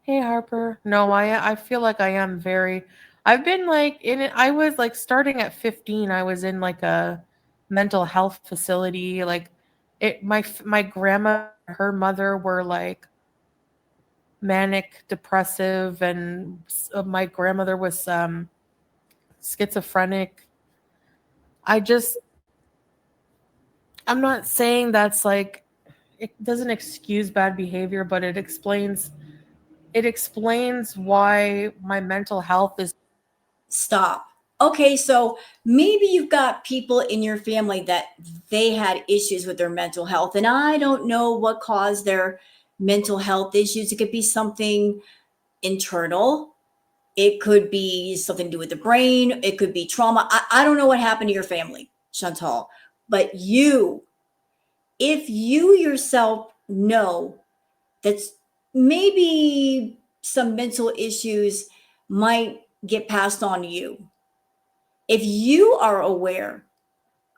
Hey Harper. No, I feel like I am very I've been like in it. I was like starting at 15, I was in like a mental health facility. Like my grandma, her mother were like manic depressive, and my grandmother was schizophrenic. I'm not saying that's like it doesn't excuse bad behavior, but it explains why my mental health is. Stop. Okay, so maybe you've got people in your family that they had issues with their mental health, and I don't know what caused their mental health issues. It could be something internal, it could be something to do with the brain, it could be trauma. I don't know what happened to your family, Chantal, but if you yourself know that maybe some mental issues might get passed on to you, if you are aware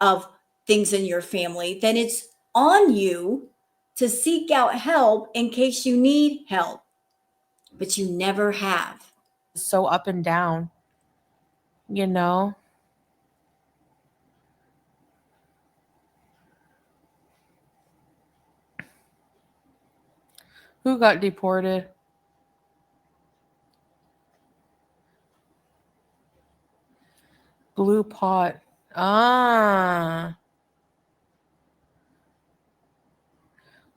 of things in your family, then it's on you to seek out help in case you need help, but you never have. So up and down, you know? Who got deported? Blue pot. Ah.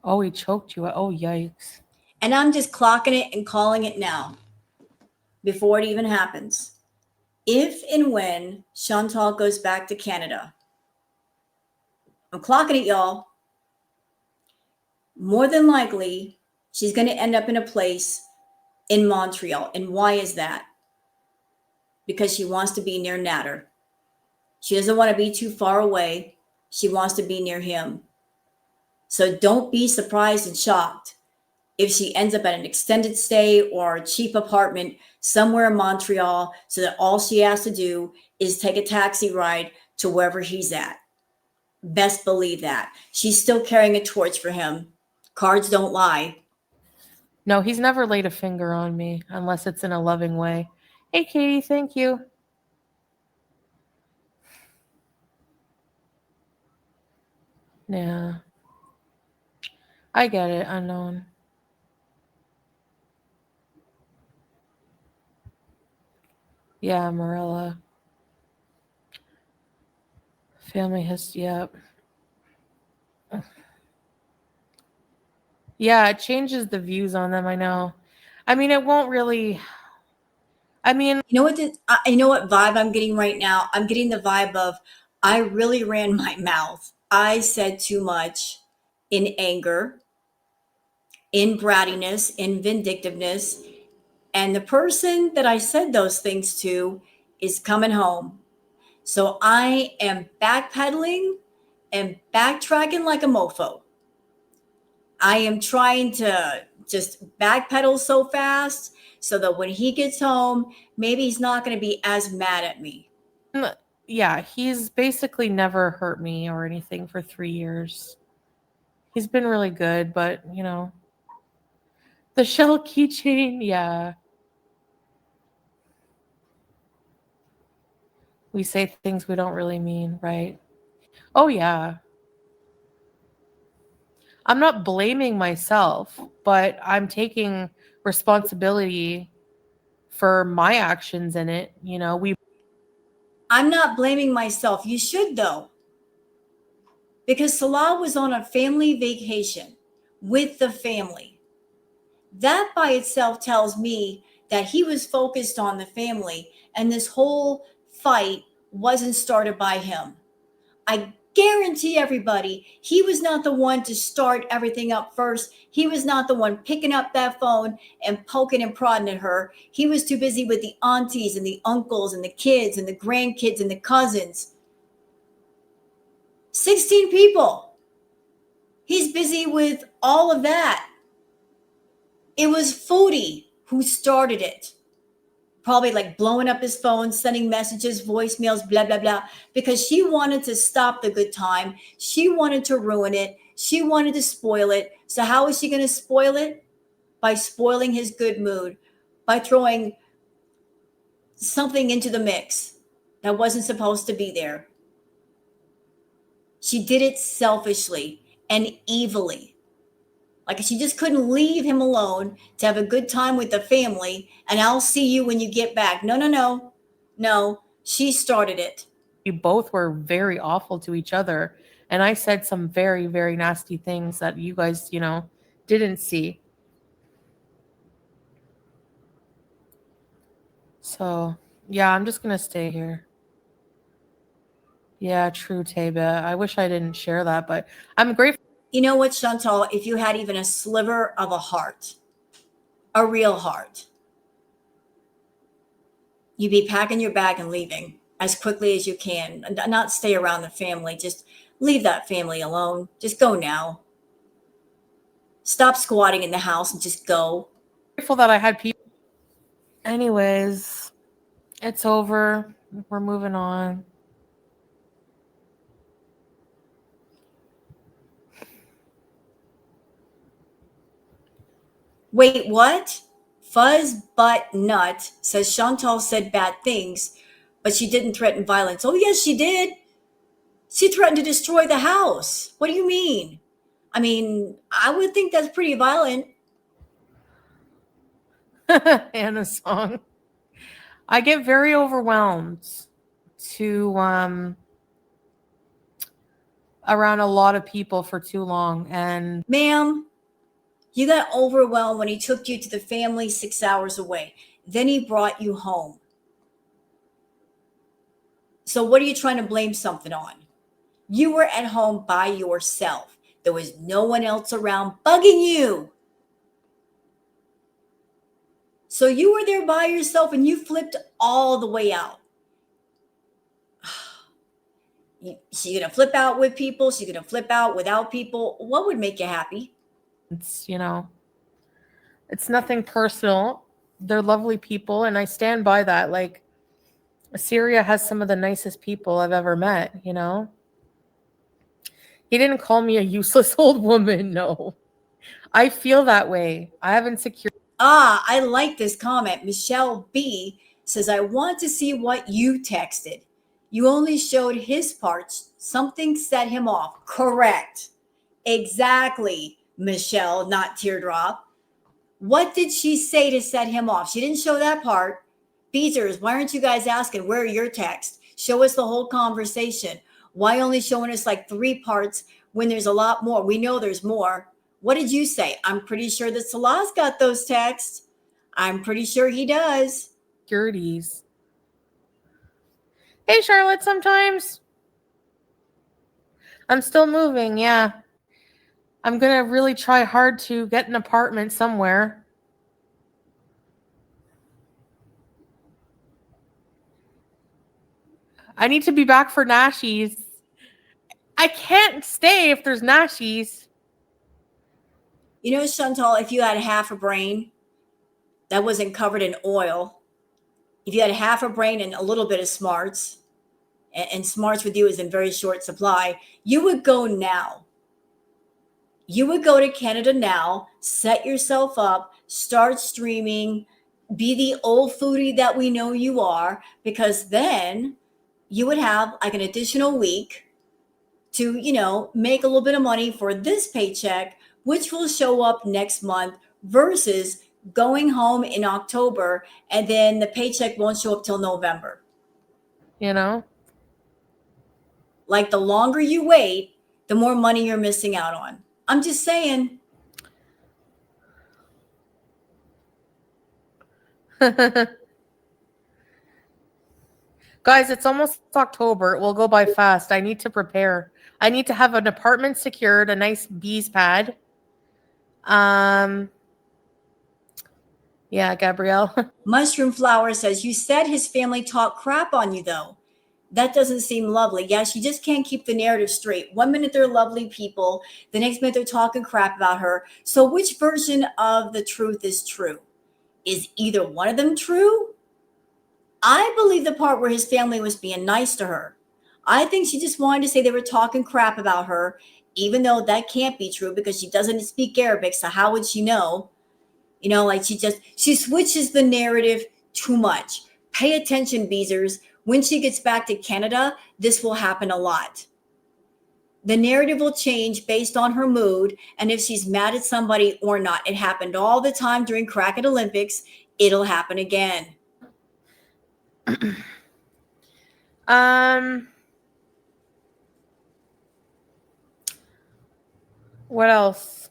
Oh, he choked you. Oh, yikes. And I'm just clocking it and calling it now before it even happens. If and when Chantal goes back to Canada, I'm clocking it, y'all. More than likely, she's going to end up in a place in Montreal. And why is that? Because she wants to be near Natter. She doesn't want to be too far away. She wants to be near him. So don't be surprised and shocked if she ends up at an extended stay or a cheap apartment somewhere in Montreal, so that all she has to do is take a taxi ride to wherever he's at. Best believe that. She's still carrying a torch for him. Cards don't lie. No, he's never laid a finger on me unless it's in a loving way. Hey, Katie, thank you. Yeah. I get it, unknown. Yeah, Marilla. Family history, yep. Yeah, it changes the views on them, I know. I mean, it won't really. I mean, You know what vibe I'm getting right now? I'm getting the vibe of I really ran my mouth. I said too much in anger, in brattiness, in vindictiveness, and the person that I said those things to is coming home. So I am backpedaling and backtracking like a mofo. I am trying to just backpedal so fast so that when he gets home, maybe he's not going to be as mad at me. yeah, he's basically never hurt me or anything for 3 years. He's been really good, but, the shell keychain, yeah. We say things we don't really mean, right? Oh, yeah. I'm not blaming myself, but I'm taking responsibility for my actions in it. I'm not blaming myself. You should, though, because Salah was on a family vacation with the family. That by itself tells me that he was focused on the family, and this whole fight wasn't started by him. I guarantee everybody he was not the one to start everything up first. He was not the one picking up that phone and poking and prodding at her. He was too busy with the aunties and the uncles and the kids and the grandkids and the cousins. 16 people. He's busy with all of that. It was Foodie who started it. Probably like blowing up his phone, sending messages, voicemails, blah, blah, blah, because she wanted to stop the good time. She wanted to ruin it. She wanted to spoil it. So, how is she going to spoil it? By spoiling his good mood, by throwing something into the mix that wasn't supposed to be there. She did it selfishly and evilly. Like she just couldn't leave him alone to have a good time with the family and I'll see you when you get back. No, no, no. No, she started it. We both were very awful to each other. And I said some very, very nasty things that you guys, didn't see. So, yeah, I'm just going to stay here. Yeah, true, Taba. I wish I didn't share that, but I'm grateful. You know what, Chantal? If you had even a sliver of a heart, a real heart, you'd be packing your bag and leaving as quickly as you can. Not stay around the family. Just leave that family alone. Just go now. Stop squatting in the house and just go. Grateful that I had people. Anyways, it's over. We're moving on. Wait, what? Fuzz Butt Nut says Chantal said bad things, but she didn't threaten violence. Oh, yes, she did. She threatened to destroy the house. What do you mean? I mean, I would think that's pretty violent. Anna's song. I get very overwhelmed to around a lot of people for too long. And Ma'am, you got overwhelmed when he took you to the family 6 hours away. Then he brought you home. So what are you trying to blame something on? You were at home by yourself. There was no one else around bugging you. So you were there by yourself and you flipped all the way out. She's going to flip out with people. She's going to flip out without people. What would make you happy? it's, it's nothing personal. They're lovely people. And I stand by that. Like, Syria has some of the nicest people I've ever met, He didn't call me a useless old woman. No. I feel that way. I have insecurity. I like this comment. Michelle B says, I want to see what you texted. You only showed his parts. Something set him off. Correct. Exactly, Michelle, not Teardrop. What did she say to set him off? She didn't show that part. Beezers, why aren't you guys asking where are your texts? Show us the whole conversation. Why only showing us like 3 parts when there's a lot more? We know there's more. What did you say? I'm pretty sure that Salah's got those texts. I'm pretty sure he does. Insecurities. Hey, Charlotte, sometimes. I'm still moving, yeah. I'm going to really try hard to get an apartment somewhere. I need to be back for Nashies. I can't stay if there's Nashies. You know, Chantal, if you had half a brain that wasn't covered in oil, if you had half a brain and a little bit of smarts, and smarts with you is in very short supply, you would go now. You would go to Canada now, set yourself up, start streaming, be the old foodie that we know you are, because then you would have like an additional week to, make a little bit of money for this paycheck, which will show up next month versus going home in October and then the paycheck won't show up till November. Like the longer you wait, the more money you're missing out on. I'm just saying. Guys, it's almost October. It will go by fast. I need to prepare. I need to have an apartment secured, a nice bees pad. Yeah, Gabrielle. Mushroom Flower says, you said his family talked crap on you, though. That doesn't seem lovely. Yes, you just can't keep the narrative straight. 1 minute they're lovely people, the next minute they're talking crap about her. So which version of the truth is true? Is either one of them true? I believe the part where his family was being nice to her. I think she just wanted to say they were talking crap about her, even though that can't be true because she doesn't speak Arabic. So how would she know? Like she switches the narrative too much. Pay attention, Beezers. When she gets back to Canada, this will happen a lot. The narrative will change based on her mood and if she's mad at somebody or not. It happened all the time during Crack It Olympics. It'll happen again. What else?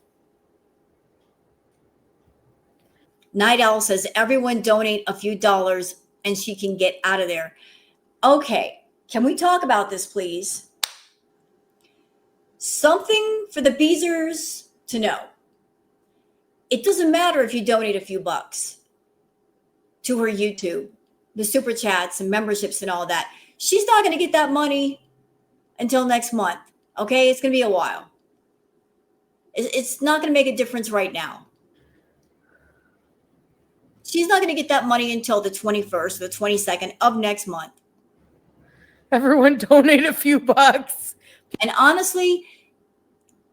Night Owl says, everyone donate a few dollars and she can get out of there. Okay, can we talk about this, please? Something for the Beezers to know. It doesn't matter if you donate a few bucks to her YouTube, the super chats and memberships and all that. She's not going to get that money until next month. Okay, it's going to be a while. It's not going to make a difference right now. She's not going to get that money until the 21st or the 22nd of next month. Everyone donate a few bucks. And honestly,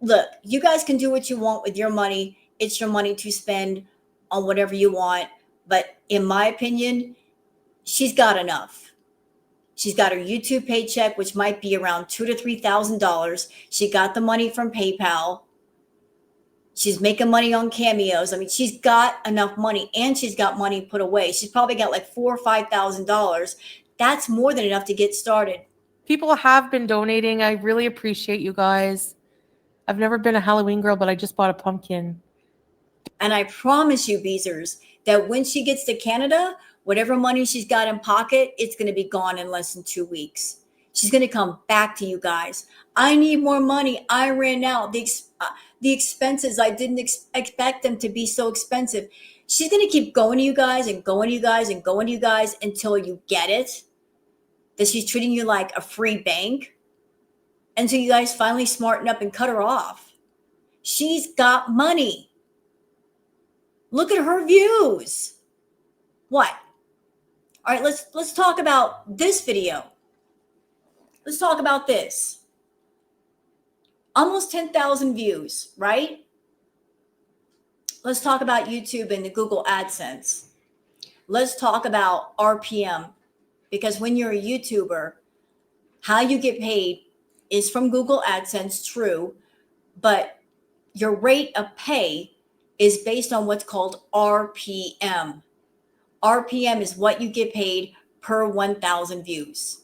look, you guys can do what you want with your money. It's your money to spend on whatever you want. But in my opinion, she's got enough. She's got her YouTube paycheck, which might be around $2,000 to $3,000. She got the money from PayPal. She's making money on cameos. I mean, she's got enough money, and she's got money put away. She's probably got like $4,000 or $5,000. That's more than enough to get started. People have been donating. I really appreciate you guys. I've never been a Halloween girl, but I just bought a pumpkin. And I promise you, Beezers, that when she gets to Canada, whatever money she's got in pocket, it's going to be gone in less than 2 weeks. She's going to come back to you guys. I need more money. I ran out. The expenses, I didn't expect them to be so expensive. She's going to keep going to you guys and going to you guys and going to you guys until you get it, that she's treating you like a free bank, until you guys finally smarten up and cut her off. She's got money. Look at her views. What? All right, let's talk about this video. Let's talk about this. Almost 10,000 views, right? Let's talk about YouTube and the Google AdSense. Let's talk about RPM, because when you're a YouTuber, how you get paid is from Google AdSense, true, but your rate of pay is based on what's called RPM. RPM is what you get paid per 1,000 views.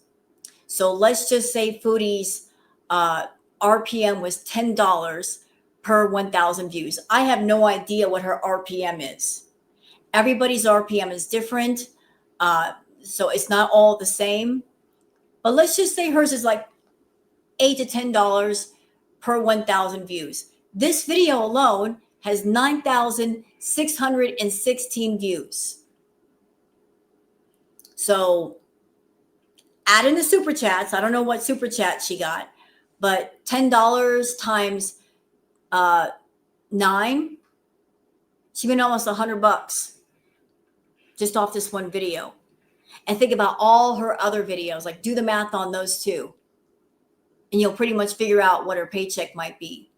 So let's just say Foodie's RPM was $10 per 1,000 views. I have no idea what her RPM is. Everybody's RPM is different, so it's not all the same. But let's just say hers is like $8 to $10 per 1,000 views. This video alone has 9,616 views. So add in the super chats. I don't know what super chat she got, but $10 times 9, she made almost $100 just off this one video. And think about all her other videos. Like, do the math on those two, and you'll pretty much figure out what her paycheck might be.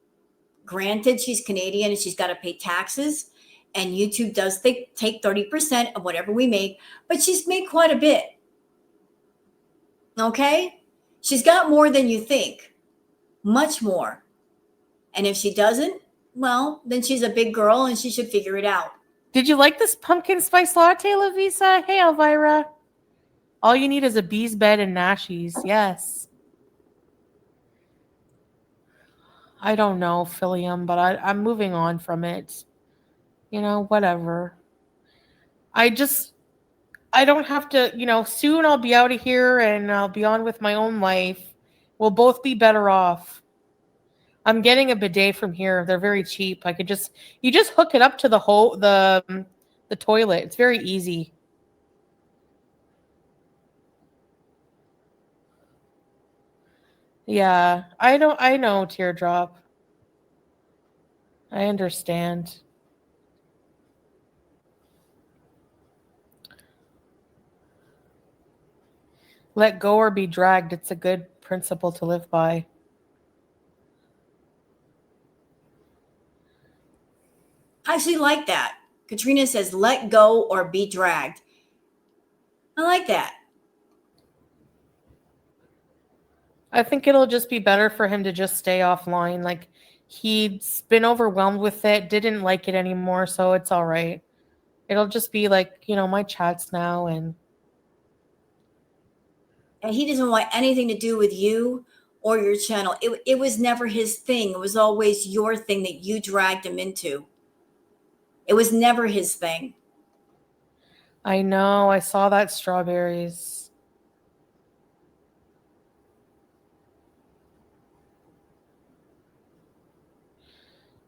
Granted, she's Canadian and she's got to pay taxes, and YouTube does take 30% of whatever we make, but she's made quite a bit. Okay? She's got more than you think, much more. And if she doesn't, well, then she's a big girl and she should figure it out. Did you like this pumpkin spice latte, Lavisa? Hey, Elvira. All you need is a bee's bed and nashies. Yes. I don't know, Philium, but I'm moving on from it. You know, whatever. I don't have to, soon I'll be out of here and I'll be on with my own life. We'll both be better off. I'm getting a bidet from here. They're very cheap. You just hook it up to the toilet. It's very easy. Yeah, I know, Teardrop. I understand. Let go or be dragged. It's a good principle to live by. I actually like that. Katrina says, let go or be dragged. I like that. I think it'll just be better for him to just stay offline. Like, he's been overwhelmed with it, didn't like it anymore, so it's all right. It'll just be like, my chats now. And he doesn't want anything to do with you or your channel. It was never his thing. It was always your thing that you dragged him into. It was never his thing. I know. I saw that, strawberries.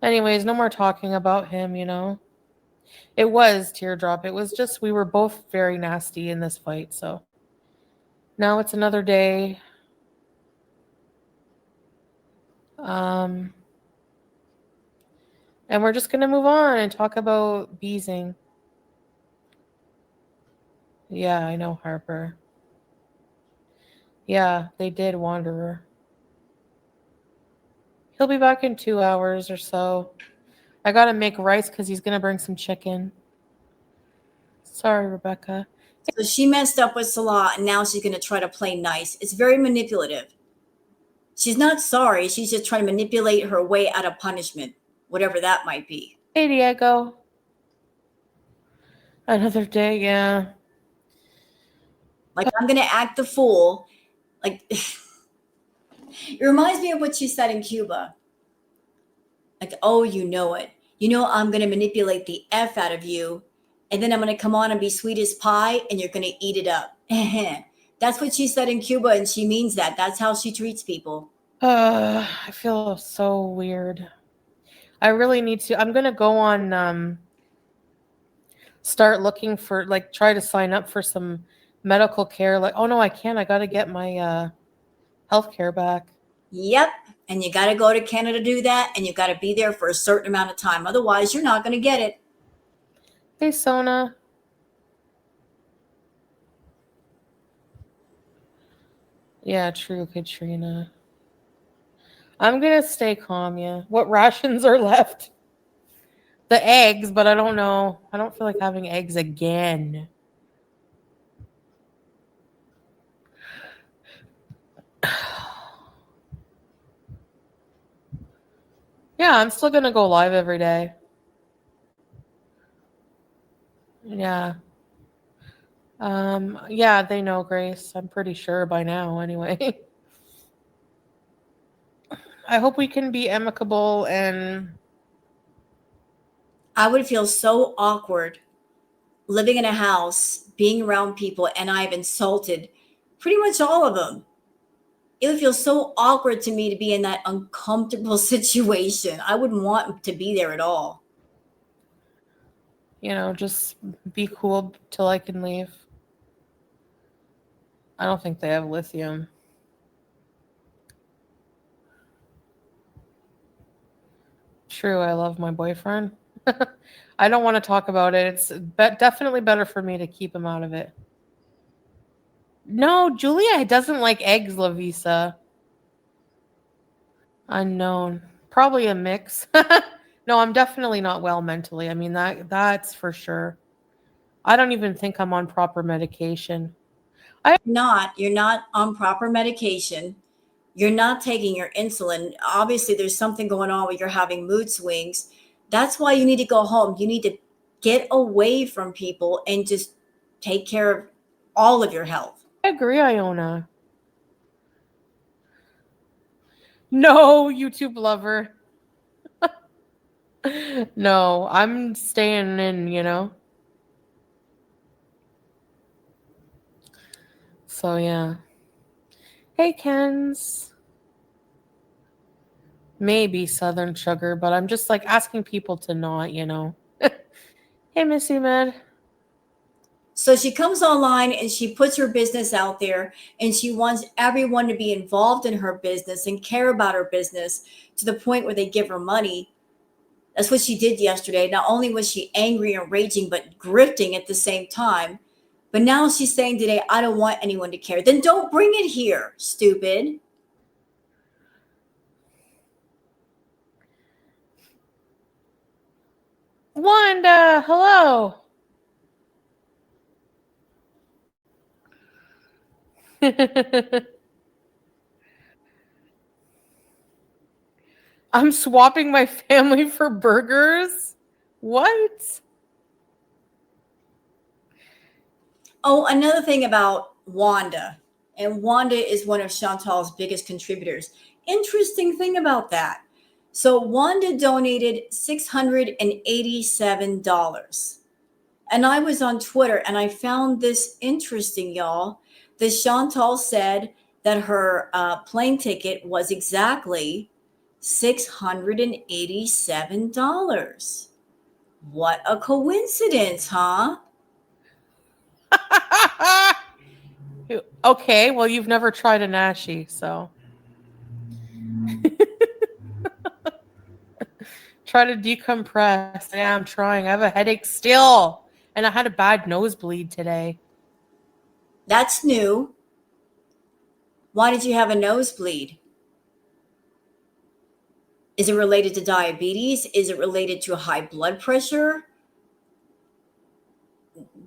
Anyways, no more talking about him, It was Teardrop. It was just, we were both very nasty in this fight, so. Now it's another day. And we're just going to move on and talk about beezing. Yeah, I know, Harper. Yeah, they did, Wanderer. He'll be back in 2 hours or so. I got to make rice because he's going to bring some chicken. Sorry, Rebecca. So she messed up with Salah, and now she's going to try to play nice. It's very manipulative. She's not sorry. She's just trying to manipulate her way out of punishment, whatever that might be. Hey, Diego. Another day, yeah. Like, I'm going to act the fool. Like, it reminds me of what she said in Cuba. Like, oh, you know it. You know, I'm going to manipulate the F out of you, and then I'm going to come on and be sweet as pie, and you're going to eat it up. That's what she said in Cuba, and she means that. That's how she treats people. I feel so weird. I really need to. I'm going to go on, start looking for, like, try to sign up for some medical care. Like, oh no, I can't. I got to get my health care back. Yep. And you got to go to Canada to do that, and you got to be there for a certain amount of time. Otherwise, you're not going to get it. Hey, Sona. Yeah, true, Katrina. I'm going to stay calm, yeah. What rations are left? The eggs, but I don't know. I don't feel like having eggs again. Yeah, I'm still going to go live every day. Yeah. Yeah, they know, Grace. I'm pretty sure by now, anyway. I hope we can be amicable and I would feel so awkward living in a house, being around people, and I've insulted pretty much all of them. It would feel so awkward to me to be in that uncomfortable situation. I wouldn't want to be there at all. just be cool till I can leave. I don't think they have lithium. True, I love my boyfriend. I don't want to talk about it. It's definitely better for me to keep him out of it. No, Julia doesn't like eggs, Lavisa. Unknown. Probably a mix. No, I'm definitely not well mentally. I mean, that's for sure. I don't even think I'm on proper medication. You're not on proper medication. You're not taking your insulin. Obviously, there's something going on where you're having mood swings. That's why you need to go home. You need to get away from people and just take care of all of your health. I agree, Iona. No, YouTube lover. No, I'm staying in. So, yeah. Hey, Kens. Maybe Southern Sugar, but I'm just like asking people to not. Hey, Missy Med. So she comes online and she puts her business out there, and she wants everyone to be involved in her business and care about her business to the point where they give her money. That's what she did yesterday. Not only was she angry and raging, but grifting at the same time. But now she's saying today, I don't want anyone to care. Then don't bring it here, stupid. Wanda, hello. I'm swapping my family for burgers? What? Oh, another thing about Wanda, and Wanda is one of Chantal's biggest contributors. Interesting thing about that. So Wanda donated $687. And I was on Twitter and I found this interesting, y'all. The Chantal said that her plane ticket was exactly $687. What a coincidence, huh? Okay, well, you've never tried a Nashi, so. Try to decompress. Yeah, I'm trying. I have a headache still. And I had a bad nosebleed today. That's new. Why did you have a nosebleed? Is it related to diabetes? Is it related to high blood pressure?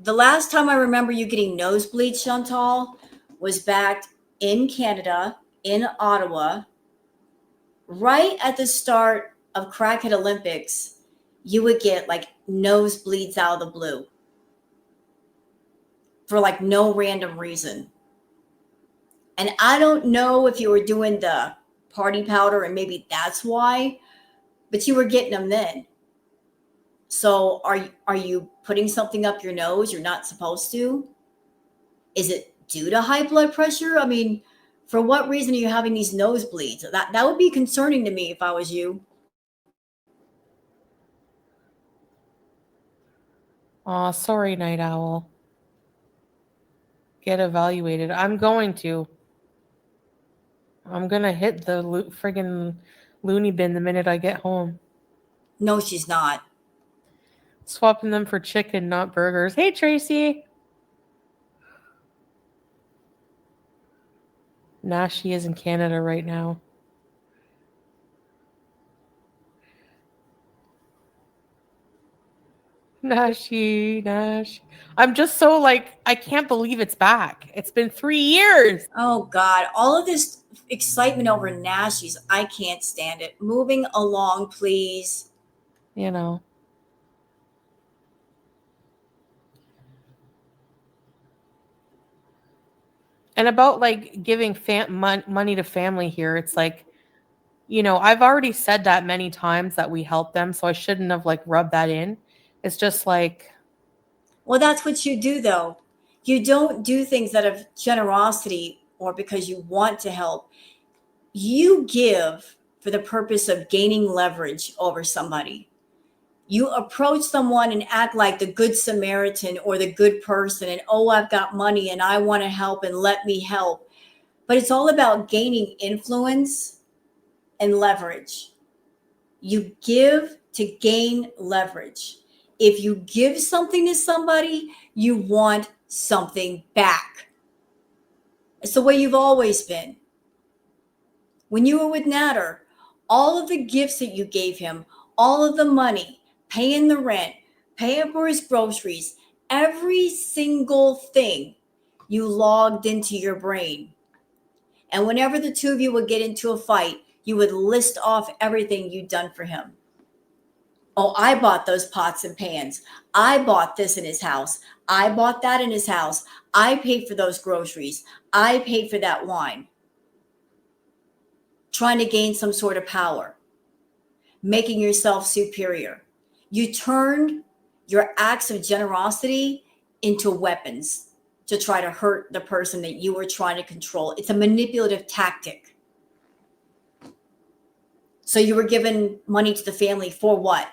The last time I remember you getting nosebleeds, Chantal, was back in Canada, in Ottawa, right at the start of Crackhead Olympics. You would get like nosebleeds out of the blue for like no random reason. And I don't know if you were doing the party powder and maybe that's why, but you were getting them then. So are you putting something up your nose you're not supposed to? Is it due to high blood pressure? I mean, for what reason are you having these nosebleeds? That would be concerning to me if I was you. Aw, sorry, Night Owl. Get evaluated. I'm going to. I'm gonna hit the friggin' loony bin the minute I get home. No, she's not. Swapping them for chicken, not burgers. Hey, Tracy. Nashi is in Canada right now. Nash. I'm just so like, I can't believe it's back. It's been 3 years. Oh God, all of this excitement over Nashies, I can't stand it. Moving along, please. You know. And about like giving money to family here, it's like, you know, I've already said that many times that we help them, so I shouldn't have like rubbed that in. It's just like, Well, that's what you do, though. You don't do things out of generosity or because you want to help. You give for the purpose of gaining leverage over somebody. You approach someone and act like the good Samaritan or the good person, and oh, I've got money and I want to help and let me help. But it's all about gaining influence and leverage. You give to gain leverage. If you give something to somebody, you want something back. It's the way you've always been. When you were with Natter, all of the gifts that you gave him, all of the money, paying the rent, paying for his groceries, every single thing you logged into your brain. And whenever the two of you would get into a fight, you would list off everything you'd done for him. Oh, I bought those pots and pans. I bought this in his house. I bought that in his house. I paid for those groceries. I paid for that wine. Trying to gain some sort of power, making yourself superior. You turned your acts of generosity into weapons to try to hurt the person that you were trying to control. It's a manipulative tactic. So you were giving money to the family for what?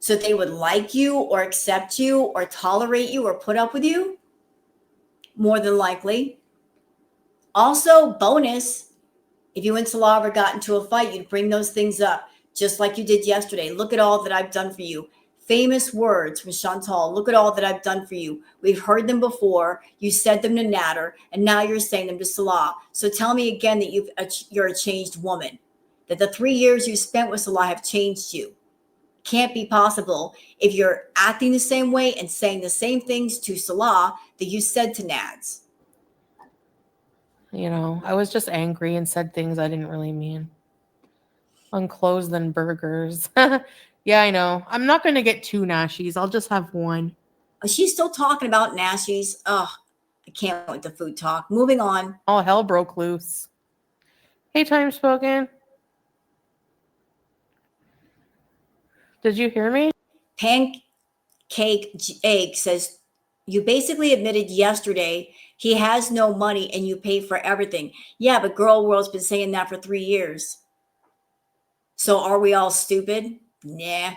So they would like you or accept you or tolerate you or put up with you? More than likely. Also, bonus, if you and Salah ever got into a fight, you'd bring those things up, just like you did yesterday. Look at all that I've done for you. Famous words from Chantal. Look at all that I've done for you. We've heard them before. You said them to Natter, and now you're saying them to Salah. So tell me again that you're a changed woman, that the 3 years you spent with Salah have changed you. Can't be possible if you're acting the same way and saying the same things to Salah that you said to Nads. you know, I was just angry and said things I didn't really mean. On clothes than burgers. Yeah, I know. I'm not going to get 2 Nashies. I'll just have 1. She's still talking about Nashies. Oh, I can't with the food talk. Moving on. All hell broke loose. Hey, Time Spoken. Did you hear me? Pancake Egg says, you basically admitted yesterday he has no money and you pay for everything. Yeah, but Girl World's been saying that for 3 years. So are we all stupid? Nah.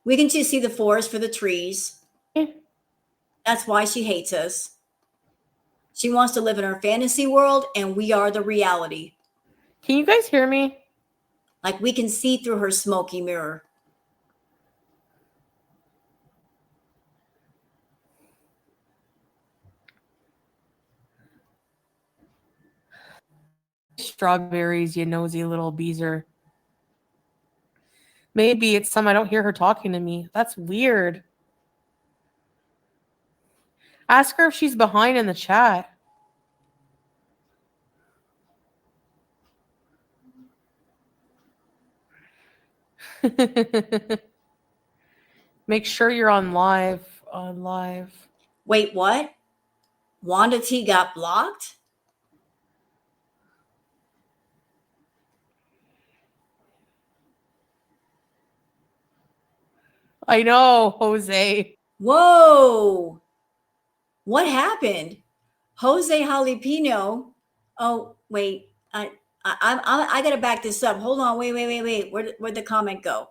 We can just see the forest for the trees. That's why she hates us. She wants to live in her fantasy world, and we are the reality. Can you guys hear me? Like we can see through her smoky mirror. Strawberries, you nosy little beezer. Maybe it's some I don't hear her talking to me. That's weird. Ask her if she's behind in the chat. Make sure you're on live. On live. Wait, what? Wanda T got blocked? I know, Jose. Whoa. What happened? Jose Jalapeno. Oh, wait. I gotta back this up. Hold on. Wait. Where'd the comment go?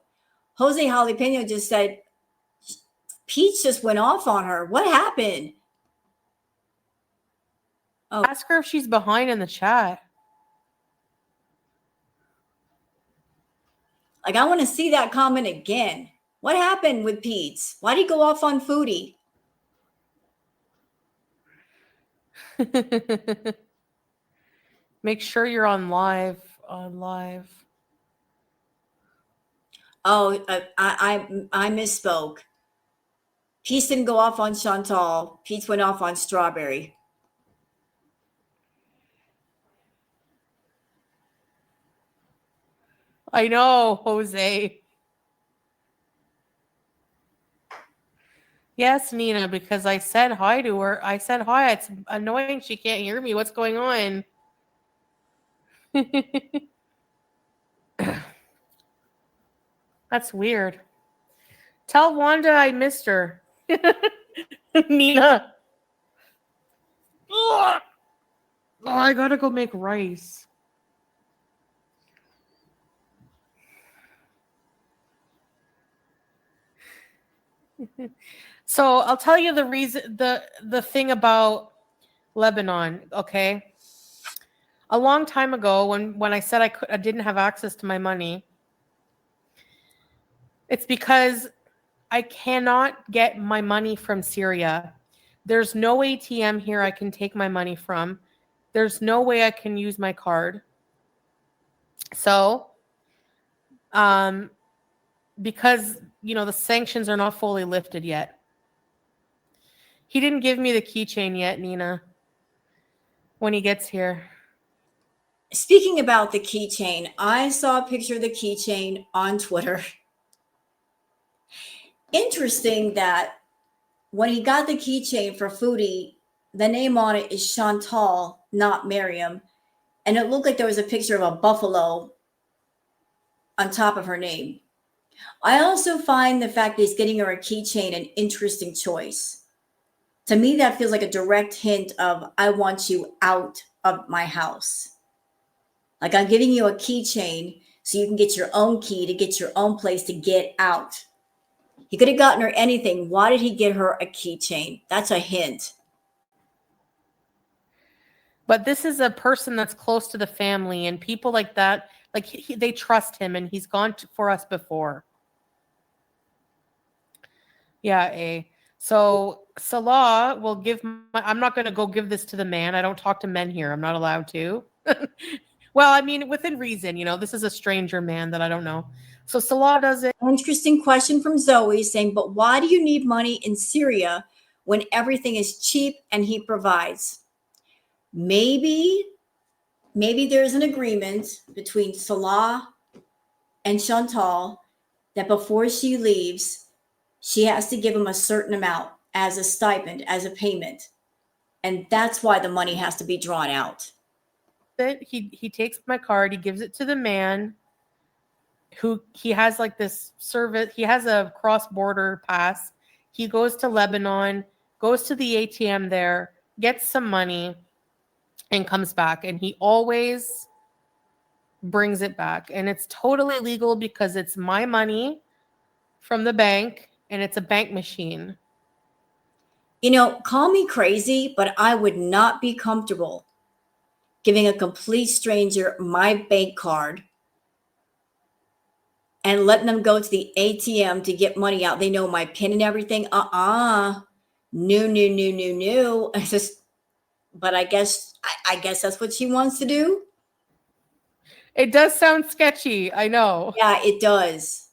Jose Jalapeno just said Peach just went off on her. What happened? Oh. Ask her if she's behind in the chat. Like, I want to see that comment again. What happened with Pete's? Why'd he go off on Foodie? Make sure you're on live. On live. Oh, I misspoke. Pete's didn't go off on Chantal. Pete's went off on Strawberry. I know, Jose. Yes, Nina, because I said hi to her. I said hi. It's annoying she can't hear me. What's going on? That's weird. Tell Wanda I missed her. Nina. Oh, I gotta go make rice. So I'll tell you the reason, the thing about Lebanon, okay? A long time ago, when I said I didn't have access to my money, it's because I cannot get my money from Syria. There's no ATM here I can take my money from. There's no way I can use my card. So, because, the sanctions are not fully lifted yet. He didn't give me the keychain yet, Nina, when he gets here. Speaking about the keychain, I saw a picture of the keychain on Twitter. Interesting that when he got the keychain for Foodie, the name on it is Chantal, not Miriam. And it looked like there was a picture of a buffalo on top of her name. I also find the fact that he's getting her a keychain an interesting choice. To me, that feels like a direct hint of, I want you out of my house. Like, I'm giving you a keychain so you can get your own key to get your own place to get out. He could have gotten her anything. Why did he get her a keychain? That's a hint. But this is a person that's close to the family, and people like that, like they trust him, and he's gone for us before. Yeah, So Salah will give I'm not going to go give this to the man. I don't talk to men here. I'm not allowed to. Well, I mean, within reason, this is a stranger man that I don't know. So Salah does it. Interesting question from Zoe saying, but why do you need money in Syria when everything is cheap and he provides? Maybe there's an agreement between Salah and Chantal that before she leaves, she has to give him a certain amount as a stipend, as a payment. And that's why the money has to be drawn out. He takes my card, he gives it to the man who he has like this service. He has a cross-border pass. He goes to Lebanon, goes to the ATM there, gets some money, and comes back. And he always brings it back. And it's totally legal because it's my money from the bank and it's a bank machine. Call me crazy, but I would not be comfortable giving a complete stranger my bank card and letting them go to the ATM to get money out. They know my PIN and everything. No. It's just, but I guess that's what she wants to do. It does sound sketchy. I know. Yeah, it does.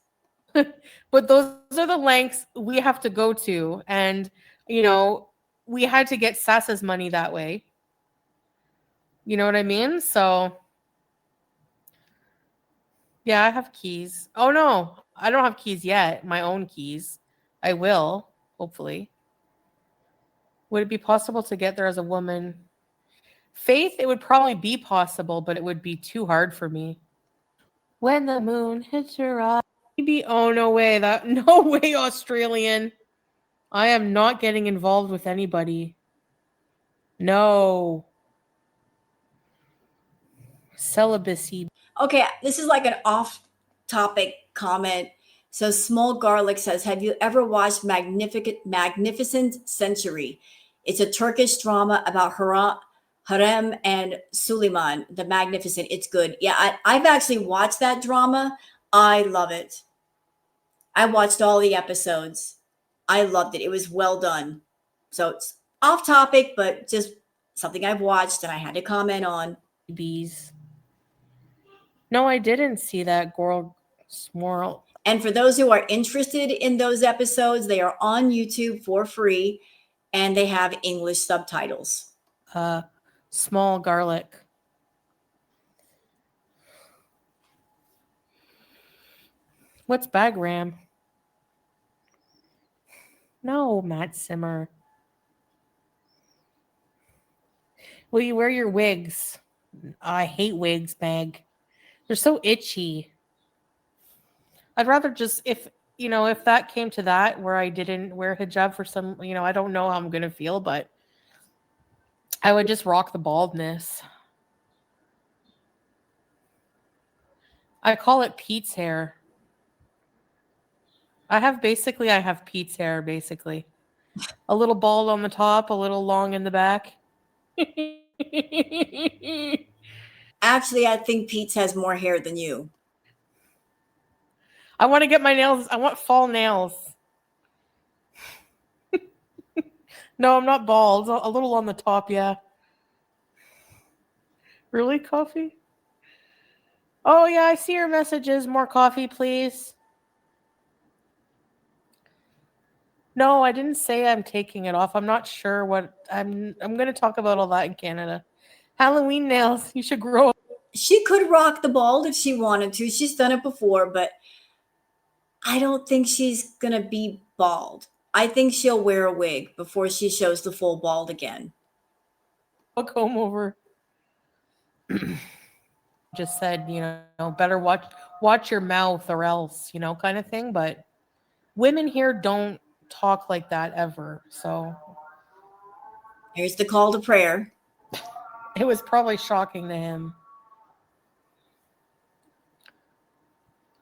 But those are the lengths we have to go to. And, we had to get Sasa's money that way. You know what I mean? So yeah, I have keys. Oh no, I don't have keys yet. My own keys. I will, hopefully. Would it be possible to get there as a woman? Faith, it would probably be possible, but it would be too hard for me. When the moon hits your eye. Maybe, oh no way. That no way, Australian. I am not getting involved with anybody. No. Celibacy. Okay, this is like an off topic comment. So Small Garlic says, "Have you ever watched Magnificent Century? It's a Turkish drama about Harem and Suleiman the Magnificent. It's good. Yeah, I've actually watched that drama. I love it. I watched all the episodes. I loved it. It was well done. So it's off topic, but just something I've watched and I had to comment on. Bees. No, I didn't see that girl smorl. And for those who are interested in those episodes, they are on YouTube for free and they have English subtitles. Uh, Small garlic. What's Bagram? No, Matt Simmer. Will you wear your wigs? I hate wigs, Meg. They're so itchy. I'd rather just if that came to that where I didn't wear hijab for some, I don't know how I'm gonna feel, but I would just rock the baldness. I call it Pete's hair. I have Pete's hair, basically. A little bald on the top, a little long in the back. Actually, I think Pete's has more hair than you. I want to get my nails. I want fall nails. No, I'm not bald. A little on the top, yeah. Really, coffee? Oh, yeah, I see your messages. More coffee, please. No, I didn't say I'm taking it off. I'm not sure what I'm going to talk about all that in Canada. Halloween nails. You should grow. She could rock the bald if she wanted to. She's done it before, but I don't think she's going to be bald. I think she'll wear a wig before she shows the full bald again. A comb over. Just said, better watch your mouth or else, kind of thing. But women here don't talk like that ever. So Here's the call to prayer. it was probably shocking to him.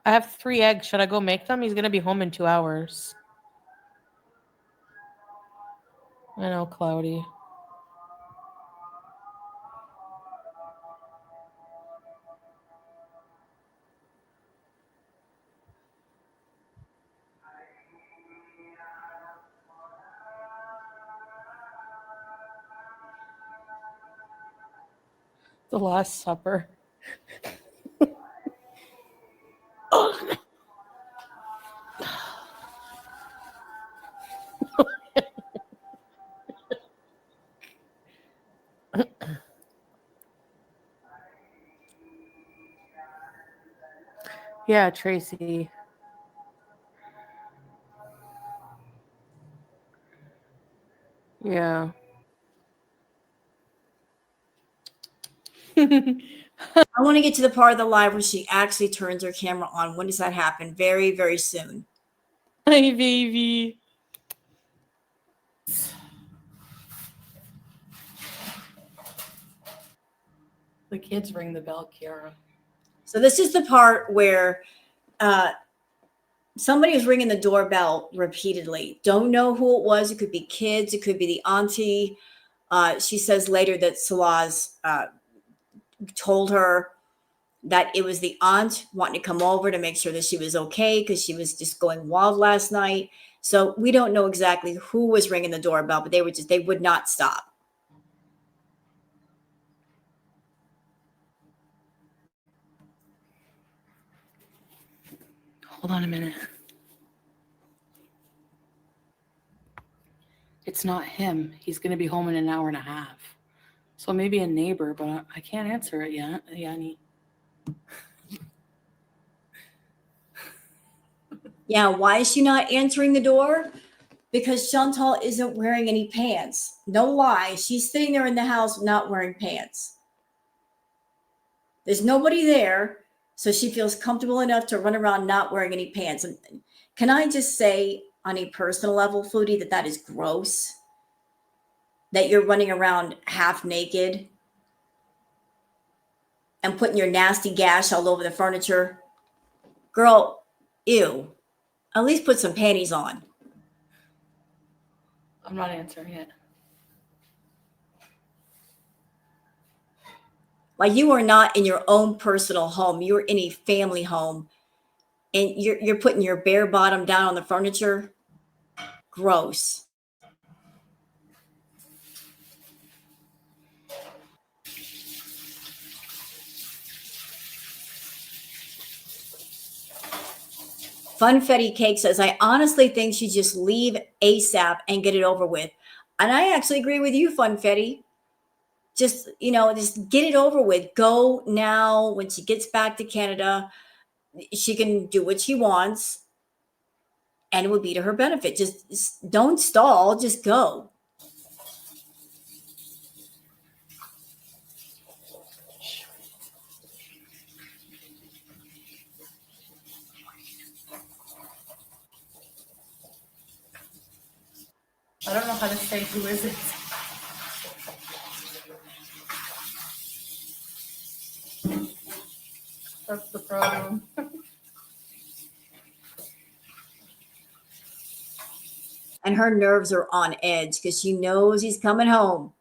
I have 3 eggs. Should I go make them? He's gonna be home in 2 hours. I know, Cloudy. The Last Supper. Yeah, Tracy. Yeah. I want to get to the part of the live where she actually turns her camera on. When does that happen? Very, very soon. Hi, baby. The kids ring the bell, Kiara. So this is the part where somebody was ringing the doorbell repeatedly. Don't know who it was. It could be kids. It could be the auntie. She says later that Salah's told her that it was the aunt wanting to come over to make sure that she was okay because she was just going wild last night. So we don't know exactly who was ringing the doorbell, but they would not stop. Hold on a minute. It's not him. He's going to be home in an hour and a half. So maybe a neighbor, but I can't answer it yet, Yanni. Yeah, why is she not answering the door? Because Chantal isn't wearing any pants. No lie, she's sitting there in the house not wearing pants. There's nobody there, so she feels comfortable enough to run around not wearing any pants. And can I just say, on a personal level, Foodie, that is gross? That you're running around half naked and putting your nasty gash all over the furniture. Girl, ew. At least put some panties on. I'm not answering it. Like, you are not in your own personal home. You're in a family home, and you're putting your bare bottom down on the furniture. Gross. Funfetti Cake says, I honestly think she just leave ASAP and get it over with. And I actually agree with you, Funfetti. Just get it over with. Go now. When she gets back to Canada, she can do what she wants, and it would be to her benefit. Just don't stall. Just go. I don't know how to say who is it. That's the problem. And her nerves are on edge because she knows he's coming home.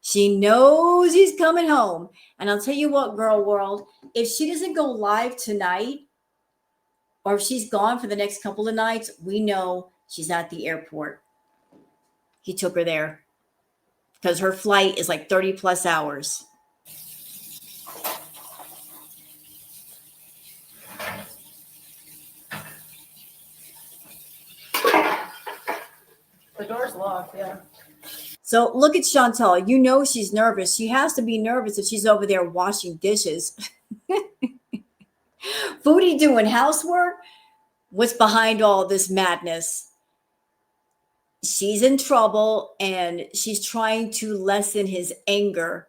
She knows he's coming home. And I'll tell you what, girl world, if she doesn't go live tonight, or if she's gone for the next couple of nights, we know she's at the airport. He took her there because her flight is like 30 plus hours. The door's locked, yeah. So look at Chantal. You know she's nervous. She has to be nervous if she's over there washing dishes. Foodie doing housework? What's behind all this madness? She's in trouble, and she's trying to lessen his anger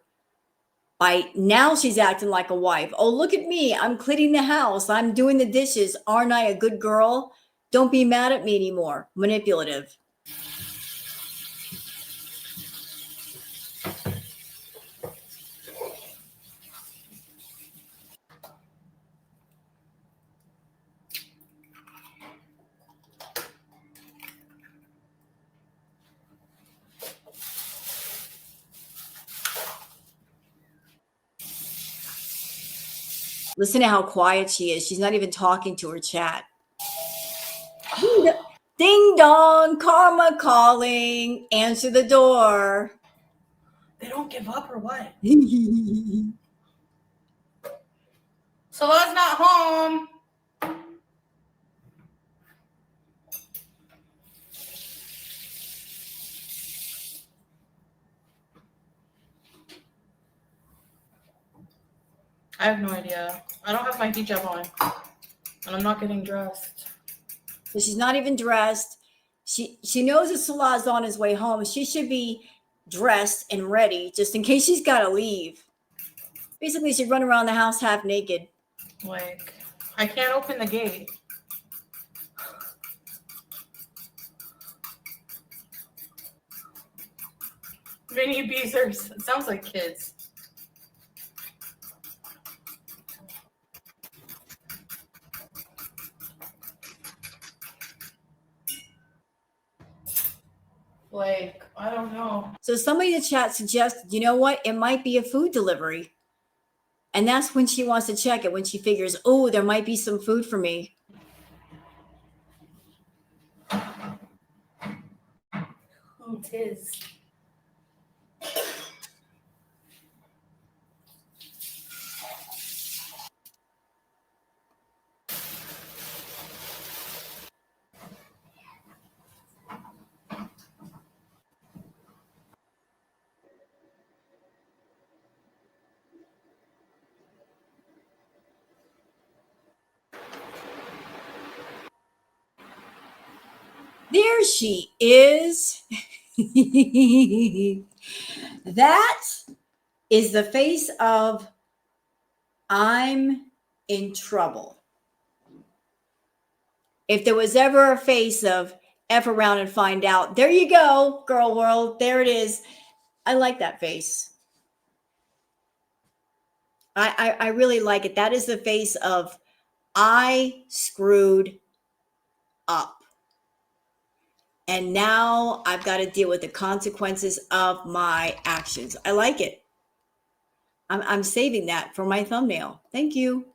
by now she's acting like a wife. Oh, look at me. I'm cleaning the house. I'm doing the dishes. Aren't I a good girl? Don't be mad at me anymore. Manipulative. Listen to how quiet she is. She's not even talking to her chat. Ding dong, karma calling. Answer the door. They don't give up or what? Salah's not home. I have no idea. I don't have my hijab on, and I'm not getting dressed. So she's not even dressed. She knows that Salah's on his way home. She should be dressed and ready just in case she's got to leave. Basically, she'd run around the house half naked. Like, I can't open the gate. Mini Beezers. It sounds like kids. Like, I don't know. So somebody in the chat suggested, you know what? It might be a food delivery. And that's when she wants to check it, when she figures, oh, there might be some food for me. Who 'tis? There she is. That is the face of I'm in trouble. If there was ever a face of F around and find out, there you go, girl world. There it is. I like that face. I really like it. That is the face of I screwed up. And now I've got to deal with the consequences of my actions. I like it. I'm saving that for my thumbnail. Thank you.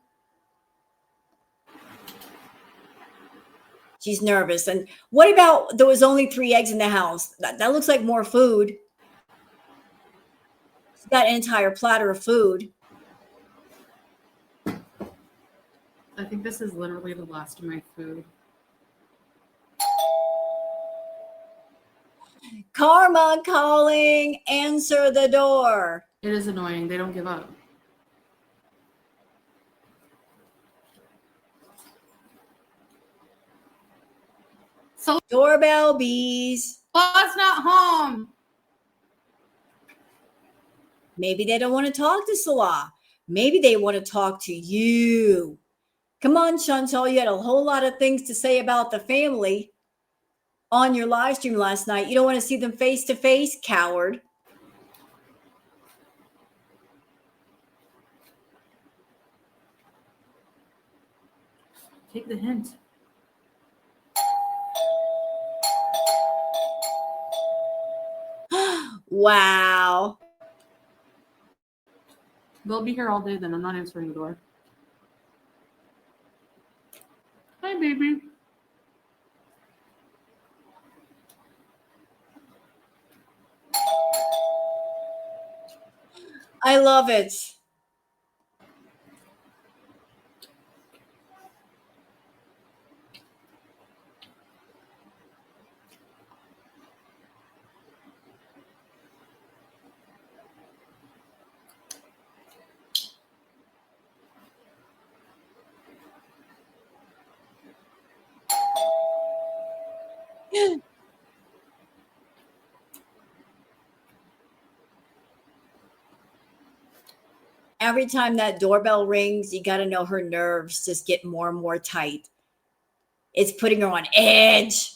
She's nervous. And what about there was only 3 eggs in the house? That looks like more food. She's got an entire platter of food. I think this is literally the last of my food. Karma calling, answer the door. It is annoying. They don't give up. So Doorbell bees. Salah's not home. Maybe they don't want to talk to Salah. Maybe they want to talk to you. Come on, Chantal. You had a whole lot of things to say about the family on your live stream last night. You don't want to see them face to face, coward. Take the hint. Wow. They'll be here all day then. I'm not answering the door. Hi, baby. I love it. Every time that doorbell rings, you got to know her nerves just get more and more tight. It's putting her on edge.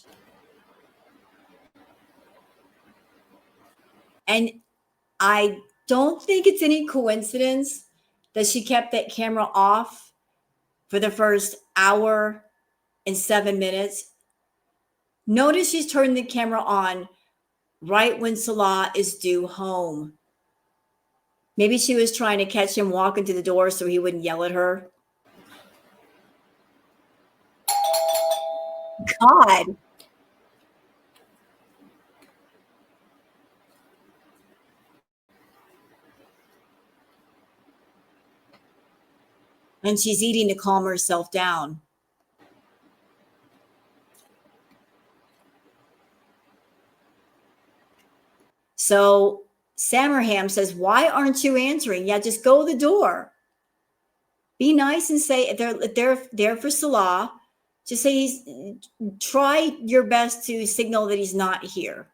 And I don't think it's any coincidence that she kept that camera off for the first hour and 7 minutes. Notice she's turning the camera on right when Salah is due home. Maybe she was trying to catch him walking to the door so he wouldn't yell at her. God. And she's eating to calm herself down. So Samerham says, why aren't you answering? Yeah, just go to the door. Be nice and say they're there for Salah. Just say try your best to signal that he's not here.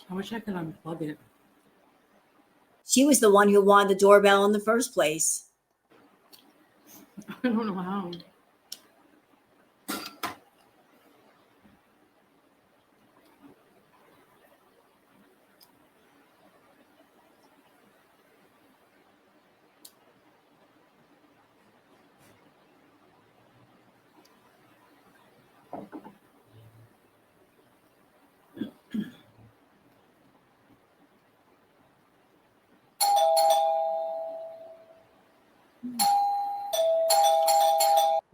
I wish I could unplug it. She was the one who wanted the doorbell in the first place. I don't know how.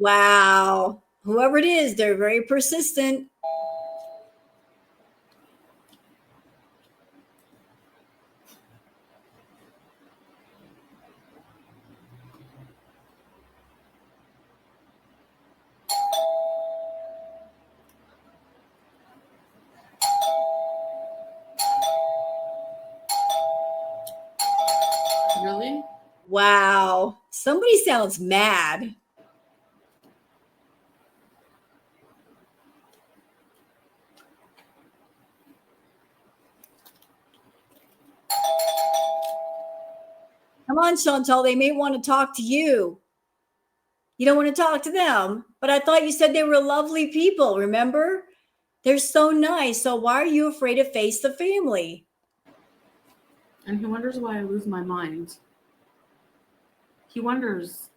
Wow. Whoever it is, they're very persistent. Really? Wow. Somebody sounds mad. Come on, Chantal. They may want to talk to you. You don't want to talk to them. But I thought you said they were lovely people, remember? They're so nice. So why are you afraid to face the family? And he wonders why I lose my mind. He wonders.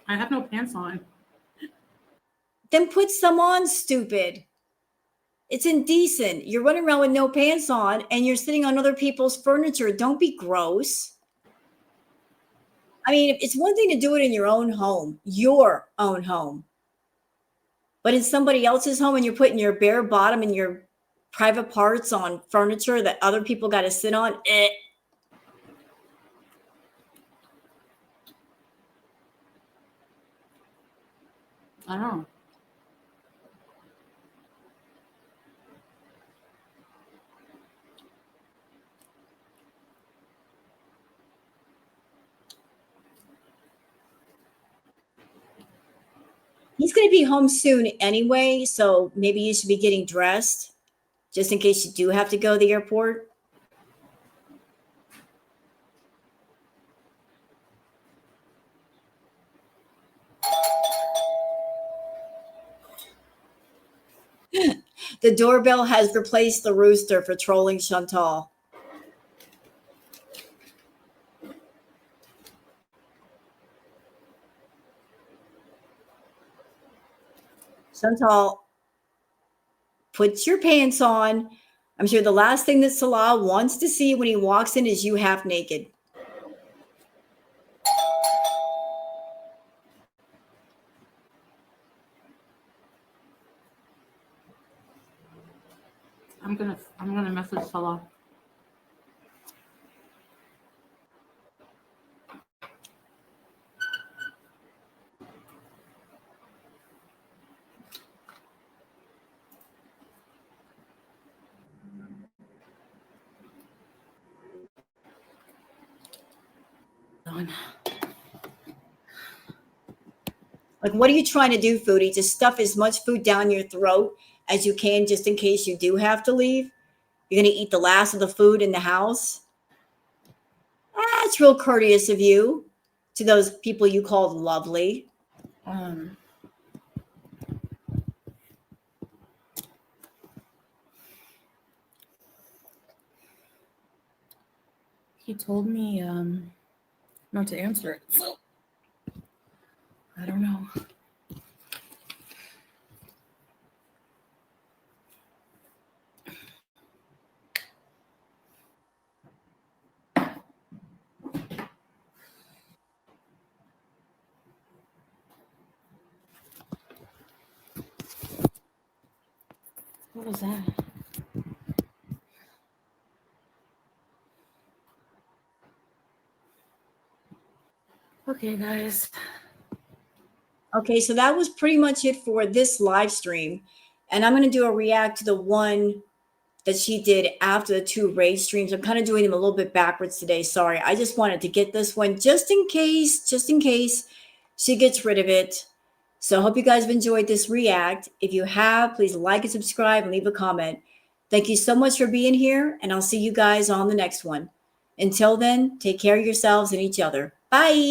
I have no pants on. Then put some on, stupid. It's indecent. You're running around with no pants on and you're sitting on other people's furniture. Don't be gross. I mean, it's one thing to do it in your own home, but in somebody else's home and you're putting your bare bottom and your private parts on furniture that other people got to sit on. I don't know. He's going to be home soon anyway, so maybe you should be getting dressed just in case you do have to go to the airport. The doorbell has replaced the rooster for trolling Chantal. Chantal, put your pants on. I'm sure the last thing that Salah wants to see when he walks in is you half naked. I'm gonna message Salah. Like, what are you trying to do, Foodie? To stuff as much food down your throat as you can just in case you do have to leave? You're going to eat the last of the food in the house? That's real courteous of you to those people you called lovely. He told me not to answer it, so I don't know. What was that? Okay, guys. Okay, so that was pretty much it for this live stream. And I'm going to do a react to the one that she did after the two raid streams. I'm kind of doing them a little bit backwards today. Sorry. I just wanted to get this one just in case she gets rid of it. So I hope you guys have enjoyed this react. If you have, please like and subscribe and leave a comment. Thank you so much for being here, and I'll see you guys on the next one. Until then, take care of yourselves and each other. Bye.